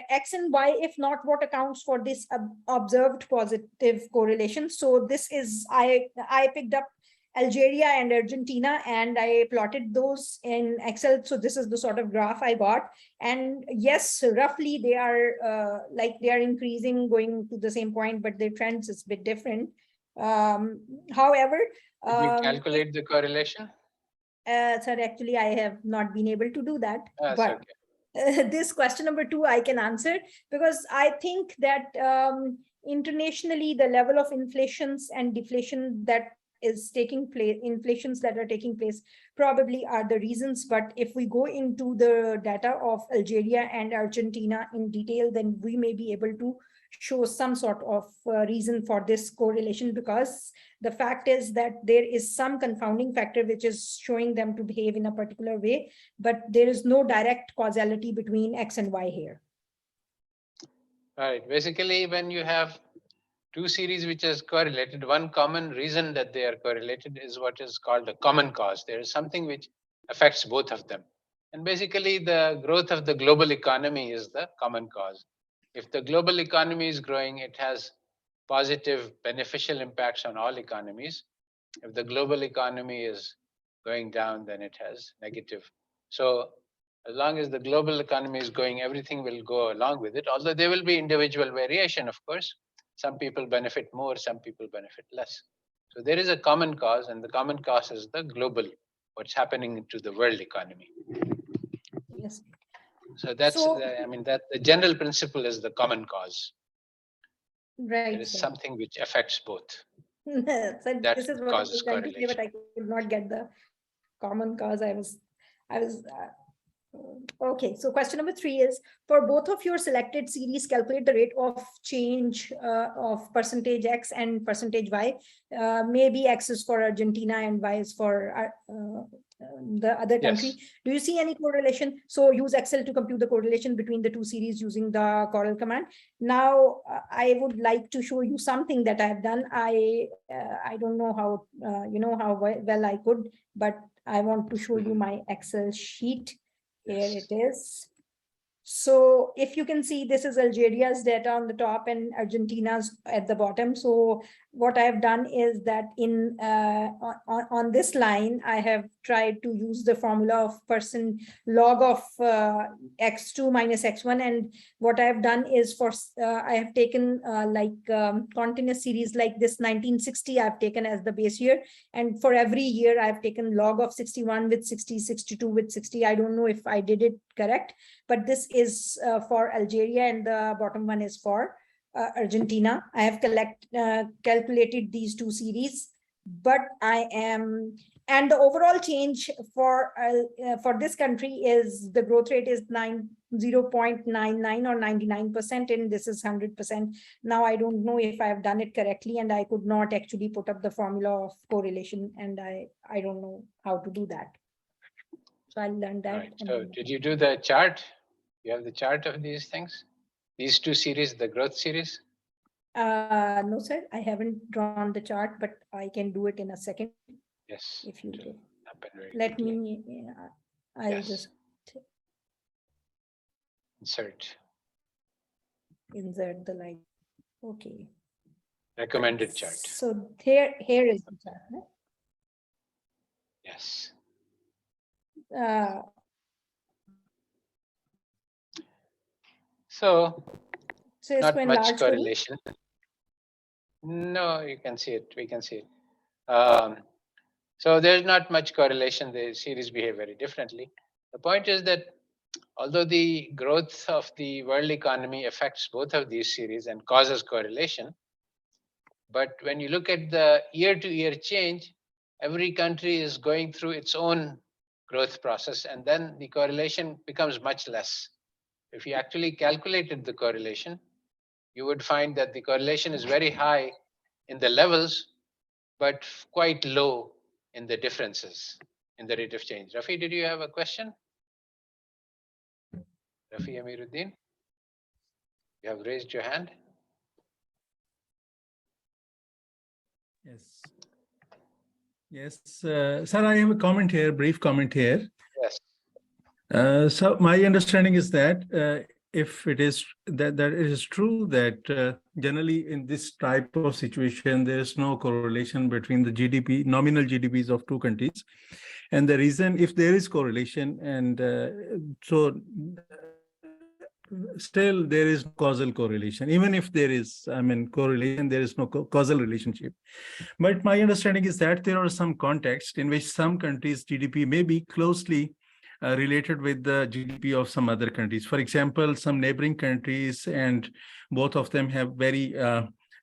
S7: X and Y? If not, what accounts for this observed positive correlation? So this is, I picked up Algeria and Argentina, and I plotted those in Excel. So this is the sort of graph I got. And yes, roughly they are they are increasing, going to the same point, but their trends is a bit different. However,
S1: did you calculate the correlation?
S7: Sir, actually, I have not been able to do that. But
S1: okay.
S7: This question number 2 I can answer, because I think that internationally the level of inflations and deflation that is taking place, inflations that are taking place probably are the reasons. But if we go into the data of Algeria and Argentina in detail, then we may be able to shows some sort of reason for this correlation, because the fact is that there is some confounding factor which is showing them to behave in a particular way, but there is no direct causality between X and Y here.
S1: Right. Basically, when you have two series which is correlated, one common reason that they are correlated is what is called a common cause. There is something which affects both of them. And basically, the growth of the global economy is the common cause. If the global economy is growing, it has positive, beneficial impacts on all economies. If the global economy is going down, then it has negative. So as long as the global economy is going, everything will go along with it, although there will be individual variation, of course. Some people benefit more, some people benefit less. So there is a common cause, and the common cause is the global, what's happening to the world economy.
S7: Yes.
S1: So that's, I mean, that the general principle is the common cause.
S7: Right.
S1: There is something which affects both.
S7: So
S1: That
S7: this is what I was
S1: causes
S7: trying to say, but
S1: correlation.
S7: I could not get the common cause. I was okay. So question number 3 is, for both of your selected series, calculate the rate of change of percentage X and percentage Y. Maybe X is for Argentina and Y is for the other country.
S1: Yes.
S7: Do you see any correlation? So use Excel to compute the correlation between the two series using the Corel command. Now I would like to show you something that I've done. I don't know how how well I could, but I want to show you my Excel sheet. Here it is. So if you can see, this is Algeria's data on the top and Argentina's at the bottom. So what I've done is that in on this line, I have tried to use the formula of log of x2 minus x1. And what I've done is for I have taken continuous series like this 1960 I've taken as the base year. And for every year I've taken log of 61 with 60, 62 with 60. I don't know if I did it correct, but this is for Algeria and the bottom one is for Argentina. I have calculated these two series, but and the overall change for this country is the growth rate is 0.99 or 99%, and this is 100%. Now I don't know if I have done it correctly, and I could not actually put up the formula of correlation, and I don't know how to do that. So I'll learn that.
S1: Right. So did you do the chart? You have the chart of these things? These two series, the growth series?
S7: No, sir, I haven't drawn the chart, but I can do it in a second.
S1: Yes.
S7: If you do.
S1: Let
S7: Let me, I'll just insert the line. Okay.
S1: Recommended chart.
S7: So here is the chart. Right?
S1: Yes. So not much correlation. No, you can see it. We can see it. So there's not much correlation. The series behave very differently. The point is that although the growth of the world economy affects both of these series and causes correlation, but when you look at the year-to-year change, every country is going through its own growth process, and then the correlation becomes much less. If you actually calculated the correlation, you would find that the correlation is very high in the levels, but quite low in the differences in the rate of change. Rafi, did you have a question? Rafi Amiruddin, you have raised your hand.
S9: Yes. Yes, sir, I have a comment here, brief comment here.
S1: Yes.
S9: So my understanding is that if it is that it is true that generally in this type of situation, there is no correlation between the GDP, nominal GDPs of two countries. And the reason, if there is correlation, and so still there is causal correlation. Even if there is, correlation, there is no causal relationship. But my understanding is that there are some contexts in which some countries' GDP may be closely related with the GDP of some other countries. For example, some neighboring countries, and both of them have very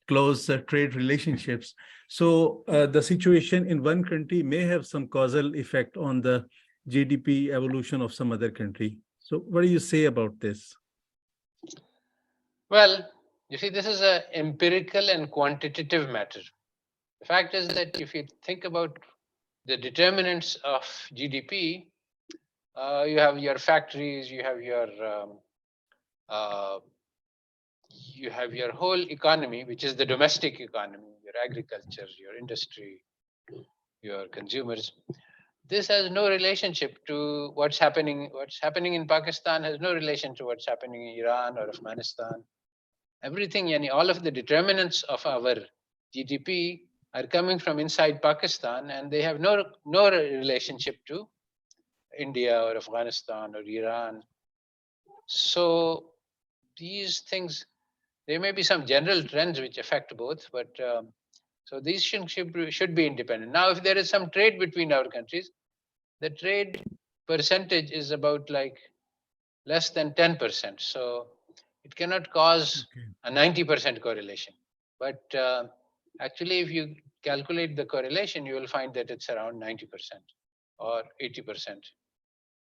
S9: close trade relationships. So the situation in one country may have some causal effect on the GDP evolution of some other country. So what do you say about this?
S1: Well, You see, this is an empirical and quantitative matter. The fact is that if you think about the determinants of GDP, you have your factories, you have your whole economy, which is the domestic economy, your agriculture, your industry, your consumers. This has no relationship to what's happening. What's happening in Pakistan has no relation to what's happening in Iran or Afghanistan. Everything, all of the determinants of our GDP are coming from inside Pakistan, and they have no relationship to India or Afghanistan or Iran. So these things, there may be some general trends which affect both, but so these should be independent. Now, if there is some trade between our countries, the trade percentage is about like less than 10%. So it cannot cause a 90% correlation. But actually, if you calculate the correlation, you will find that it's around 90% or 80%.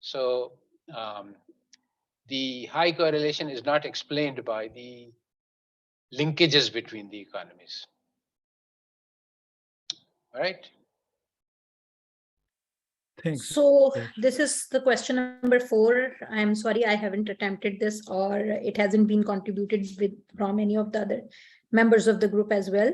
S1: So the high correlation is not explained by the linkages between the economies. All right.
S9: Thanks.
S7: So
S9: Yes.
S7: this is the question number 4. I'm sorry, I haven't attempted this, or it hasn't been contributed from any of the other members of the group as well.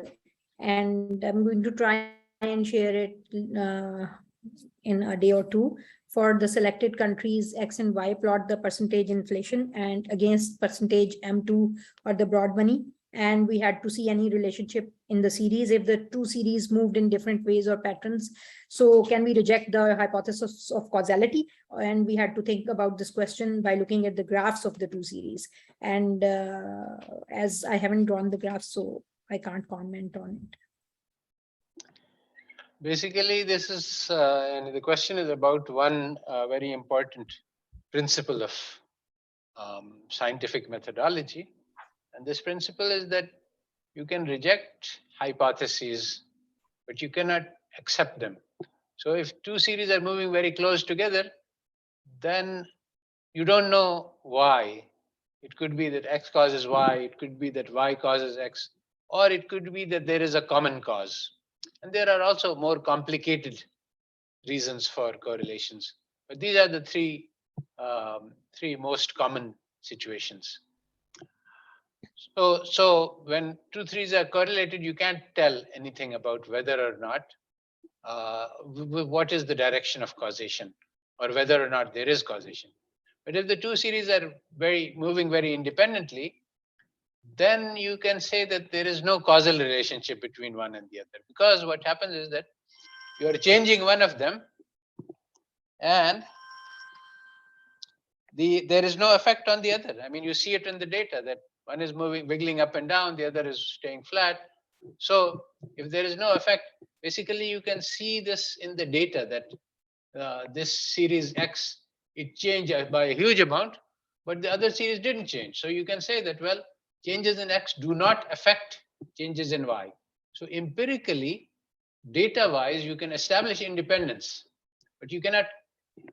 S7: And I'm going to try and share it in a day or two. For the selected countries, X and Y, plot the percentage inflation and against percentage M2 or the broad money. And we had to see any relationship in the series if the two series moved in different ways or patterns. So can we reject the hypothesis of causality? And we had to think about this question by looking at the graphs of the two series. And as I haven't drawn the graphs, so I can't comment on it.
S1: Basically, this is, and the question is about one very important principle of scientific methodology. And this principle is that you can reject hypotheses, but you cannot accept them. So if two series are moving very close together, then you don't know why. It could be that X causes Y, it could be that Y causes X, or it could be that there is a common cause. And there are also more complicated reasons for correlations. But these are the three most common situations. So when two threes are correlated, you can't tell anything about whether or not what is the direction of causation, or whether or not there is causation. But if the two series are moving very independently, then you can say that there is no causal relationship between one and the other, because what happens is that you are changing one of them and there is no effect on the other. I mean, you see it in the data that one is wiggling up and down, the other is staying flat. So if there is no effect, basically you can see this in the data that this series X, it changed by a huge amount, but the other series didn't change. So you can say that, well, changes in X do not affect changes in Y. So empirically, data-wise, you can establish independence, but you cannot,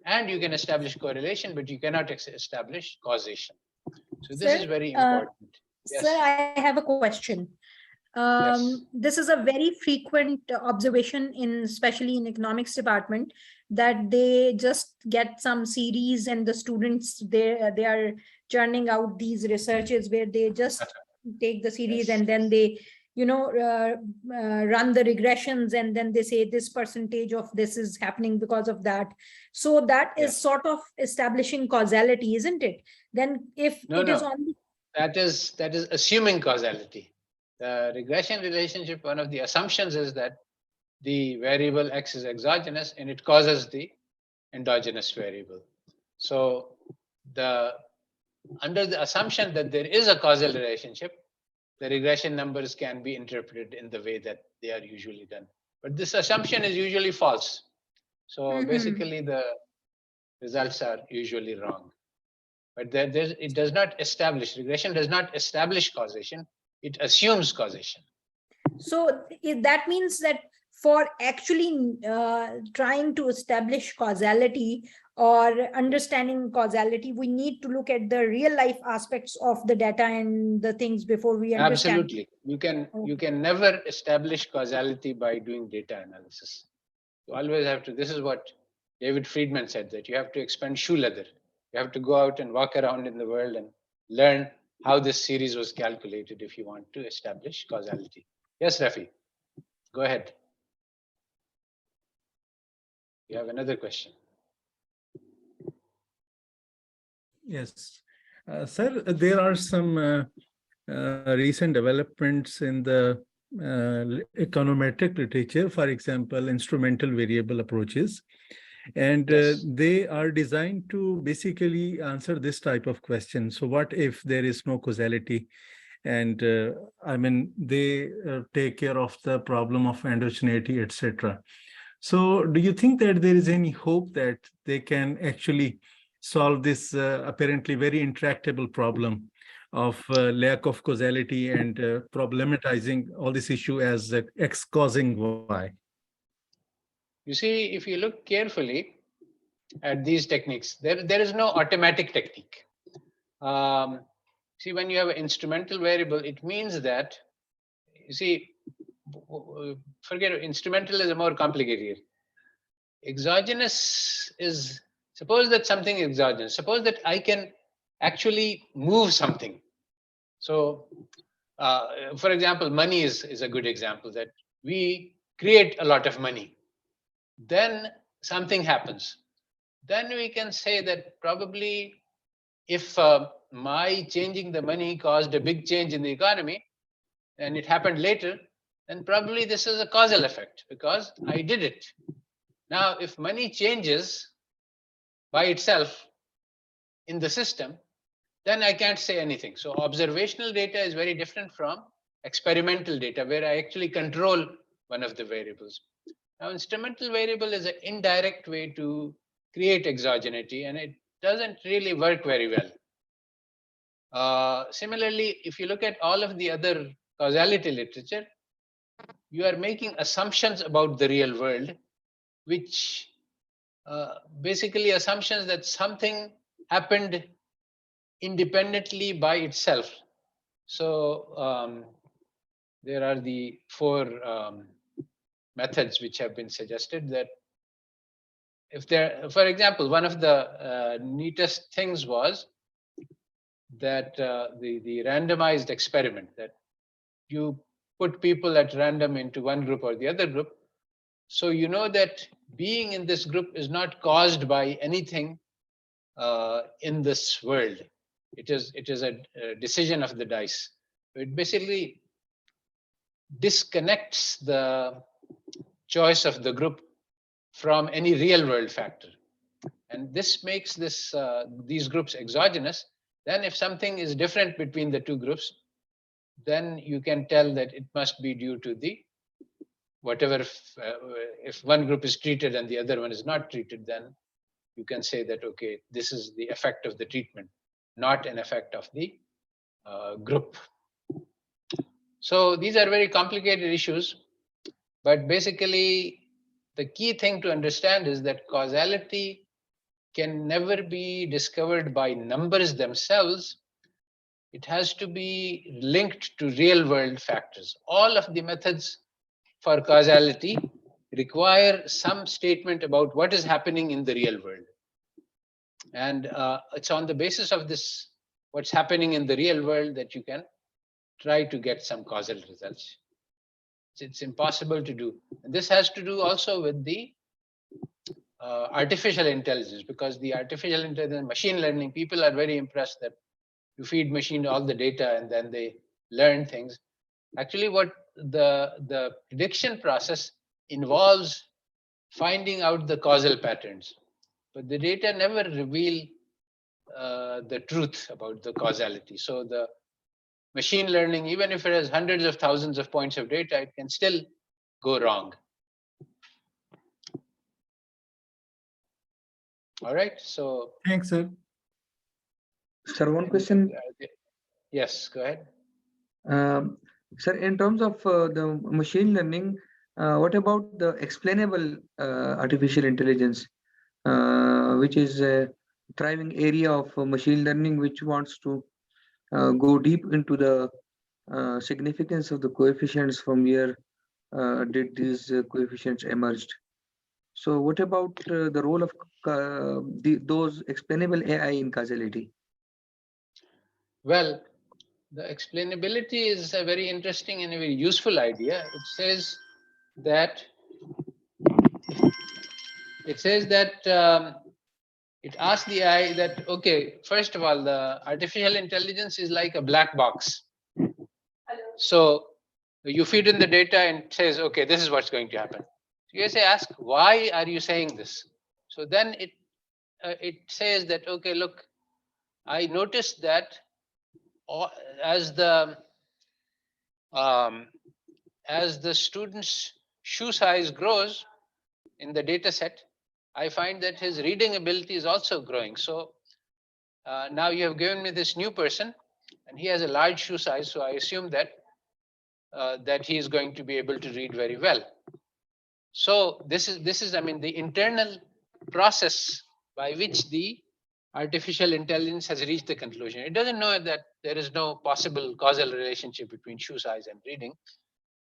S1: and you can establish correlation, but you cannot establish causation. So this is very important.
S7: Yes. Sir, I have a question.
S1: Yes.
S7: This is a very frequent observation especially in economics department, that they just get some series and the students, they are churning out these researches where they just take the series and then they run the regressions, and then they say this percentage of this is happening because of that. So that is sort of establishing causality, isn't it? Then if it is only
S1: that is assuming causality. The regression relationship, one of the assumptions is that the variable X is exogenous and it causes the endogenous variable. So under the assumption that there is a causal relationship, the regression numbers can be interpreted in the way that they are usually done. But this assumption is usually false. So basically the results are usually wrong. But it does not establish, regression does not establish causation, it assumes causation.
S7: So that means that for actually trying to establish causality or understanding causality, we need to look at the real life aspects of the data and the things before we understand.
S1: Absolutely. You can never establish causality by doing data analysis. You always have to, this is what David Friedman said, that you have to expend shoe leather. You have to go out and walk around in the world and learn how this series was calculated if you want to establish causality. Yes, Rafi, go ahead. You have another question.
S9: Yes. Sir, there are some recent developments in the econometric literature, for example, instrumental variable approaches. And
S1: Yes.
S9: they are designed to basically answer this type of question. So what if there is no causality? And I mean, they take care of the problem of endogeneity, etc. So do you think that there is any hope that they can actually solve this apparently very intractable problem of lack of causality and problematizing all this issue as X causing Y?
S1: You see, if you look carefully at these techniques, there is no automatic technique. See, when you have an instrumental variable, it means that, you see, forget it, instrumental is a more complicated. Exogenous is, suppose that something is exogenous. Suppose that I can actually move something. So, for example, money is a good example, that we create a lot of money. Then something happens. Then we can say that probably if my changing the money caused a big change in the economy and it happened later, then probably this is a causal effect because I did it. Now, if money changes by itself in the system, then I can't say anything. So observational data is very different from experimental data where I actually control one of the variables. Now, instrumental variable is an indirect way to create exogeneity, and it doesn't really work very well. Similarly, if you look at all of the other causality literature, you are making assumptions about the real world, which basically assumptions that something happened independently by itself. So there are the four methods which have been suggested, that if there, for example, one of the neatest things was that the randomized experiment, that you put people at random into one group or the other group. So you know that being in this group is not caused by anything in this world. It is a decision of the dice. It basically disconnects the choice of the group from any real world factor. And this makes these groups exogenous. Then if something is different between the two groups, then you can tell that it must be due to the whatever, if one group is treated and the other one is not treated, then you can say that, okay, this is the effect of the treatment, not an effect of the group. So these are very complicated issues, but basically the key thing to understand is that causality can never be discovered by numbers themselves. It has to be linked to real world factors. All of the methods for causality require some statement about what is happening in the real world. And it's on the basis of this, what's happening in the real world, that you can try to get some causal results. It's impossible to do. And this has to do also with the artificial intelligence, because the artificial intelligence, machine learning, people are very impressed that you feed machine all the data and then they learn things. Actually, what the prediction process involves finding out the causal patterns, but the data never reveal the truth about the causality. So the machine learning, even if it has hundreds of thousands of points of data, it can still go wrong. All right, so.
S9: Thanks, sir.
S4: Sir, one question.
S1: Yes, go ahead.
S4: Sir, in terms of the machine learning, What about the explainable artificial intelligence, which is a thriving area of machine learning, which wants to go deep into the significance of the coefficients from where did these coefficients emerged? So what about the role of those explainable AI in causality?
S1: Well, the explainability is a very interesting and a very useful idea. It says that it asks the AI that, okay, first of all, the artificial intelligence is like a black box. So you feed in the data and it says, okay, this is what's going to happen. So you say, ask, why are you saying this? So then it says that, okay, look, I noticed that as the student's shoe size grows in the data set, I find that his reading ability is also growing. So now you have given me this new person and he has a large shoe size. So I assume that that he is going to be able to read very well. So this is, I mean, the internal process by which the artificial intelligence has reached the conclusion. It doesn't know that there is no possible causal relationship between shoe size and reading,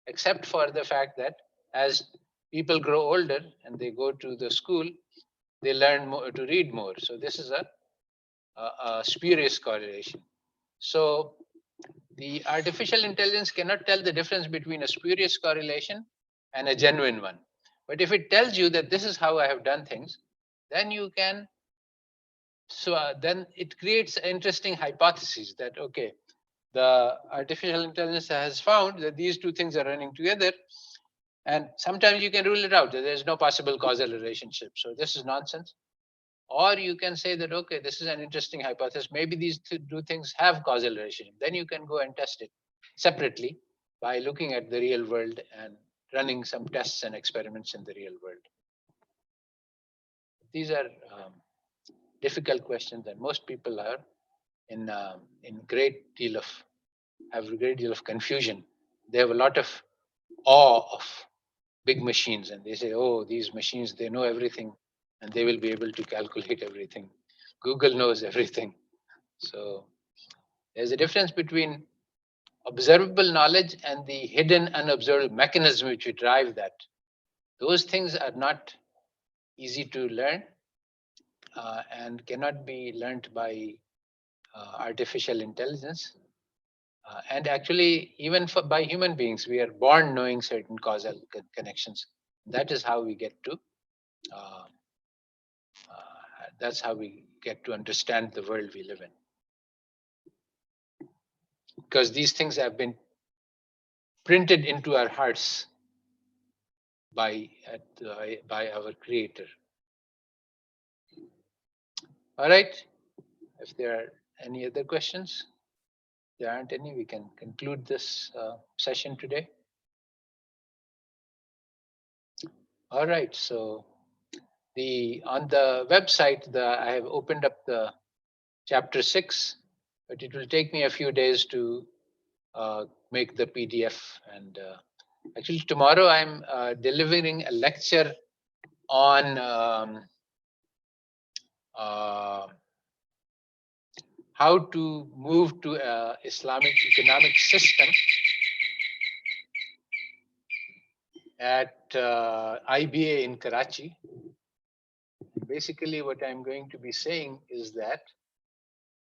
S1: except for the fact that as people grow older and they go to the school, they learn more to read more. So this is a spurious correlation. So the artificial intelligence cannot tell the difference between a spurious correlation and a genuine one. But if it tells you that this is how I have done things, then you can, then it creates interesting hypotheses that, okay, the artificial intelligence has found that these two things are running together. And sometimes you can rule it out, that there's no possible causal relationship. So this is nonsense. Or you can say that, okay, this is an interesting hypothesis. Maybe these two things have causal relationship. Then you can go and test it separately by looking at the real world and running some tests and experiments in the real world. These are difficult questions, and most people are in have a great deal of confusion. They have a lot of awe of big machines, and they say, oh, these machines, they know everything and they will be able to calculate everything. Google knows everything. So there's a difference between observable knowledge and the hidden unobservable mechanism which will drive that. Those things are not easy to learn and cannot be learned by artificial intelligence. And actually, even by human beings, we are born knowing certain causal connections. That is how we get to. That's how we get to understand the world we live in. Because these things have been printed into our hearts by our Creator. All right. If there are any other questions, if there aren't any, we can conclude this session today. All right. So on the website, I have opened up the chapter 6, but it will take me a few days to make the PDF. And actually, tomorrow I'm delivering a lecture on how to move to an Islamic economic system at IBA in Karachi. Basically, what I'm going to be saying is that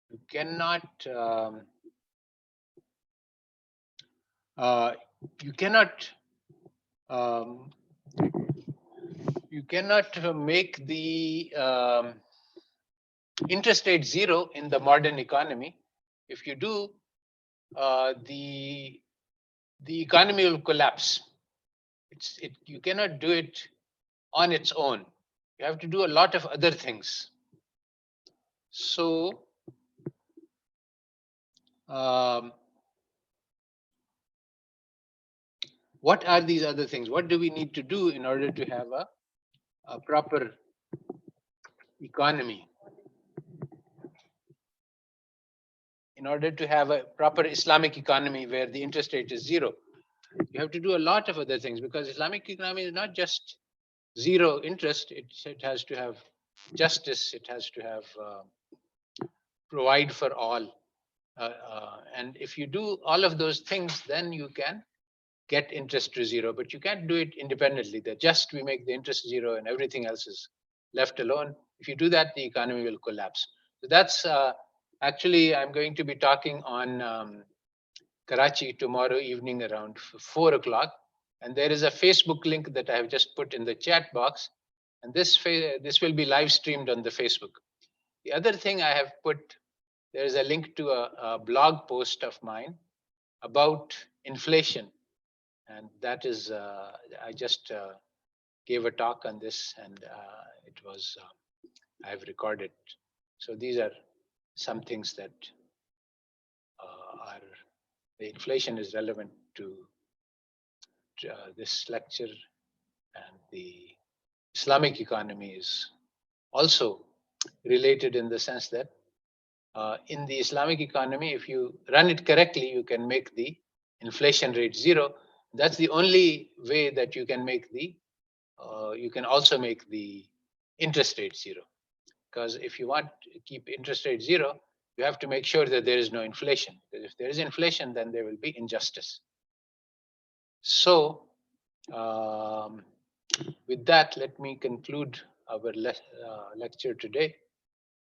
S1: you cannot make the interest rate zero in the modern economy. If you do, the economy will collapse. You cannot do it on its own. You have to do a lot of other things. So what are these other things? What do we need to do in order to have a proper economy? In order to have a proper Islamic economy where the interest rate is zero. you have to do a lot of other things, because Islamic economy is not just zero interest. It has to have justice. It has to have provide for all. And if you do all of those things, then you can get interest to zero, but you can't do it independently. That just we make the interest zero and everything else is left alone. If you do that, the economy will collapse. So that's actually, I'm going to be talking on Karachi tomorrow evening around 4 o'clock. And there is a Facebook link that I have just put in the chat box. And this will be live streamed on the Facebook. The other thing I have put, there is a link to a blog post of mine about inflation. And that is, I just gave a talk on this, and it was, I've recorded. So these are some things that are, the inflation is relevant to this lecture, and the Islamic economy is also related in the sense that in the Islamic economy, if you run it correctly, you can make the inflation rate zero. That's the only way that you can make the, you can also make the interest rate zero. Because if you want to keep interest rate zero, you have to make sure that there is no inflation. Because if there is inflation, then there will be injustice. So with that, let me conclude our lecture today.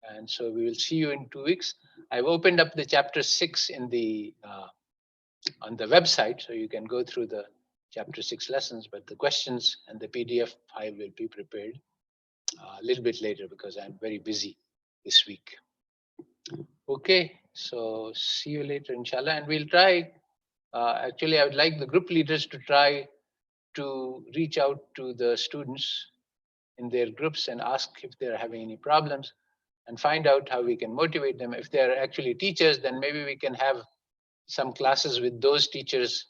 S1: And so we will see you in 2 weeks. I've opened up the chapter 6 in the on the website, so you can go through the chapter 6 lessons, but the questions and the PDF file will be prepared a little bit later because I'm very busy this week. Okay, so see you later, inshallah, and we'll try. Actually, I would like the group leaders to try to reach out to the students in their groups and ask if they're having any problems, and find out how we can motivate them. If they're actually teachers, then maybe we can have some classes with those teachers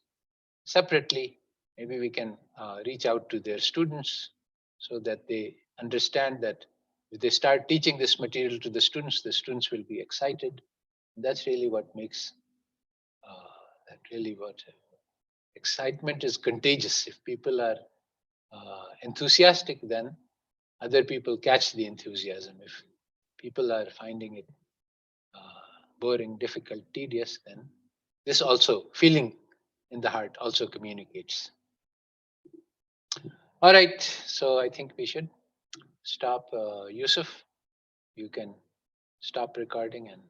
S1: separately. Maybe we can reach out to their students so that they understand that if they start teaching this material to the students will be excited. And that's really what makes, excitement is contagious. If people are enthusiastic, then other people catch the enthusiasm. If people are finding it boring, difficult, tedious, then this also, feeling in the heart also communicates. All right, so I think we should stop. Yusuf, you can stop recording and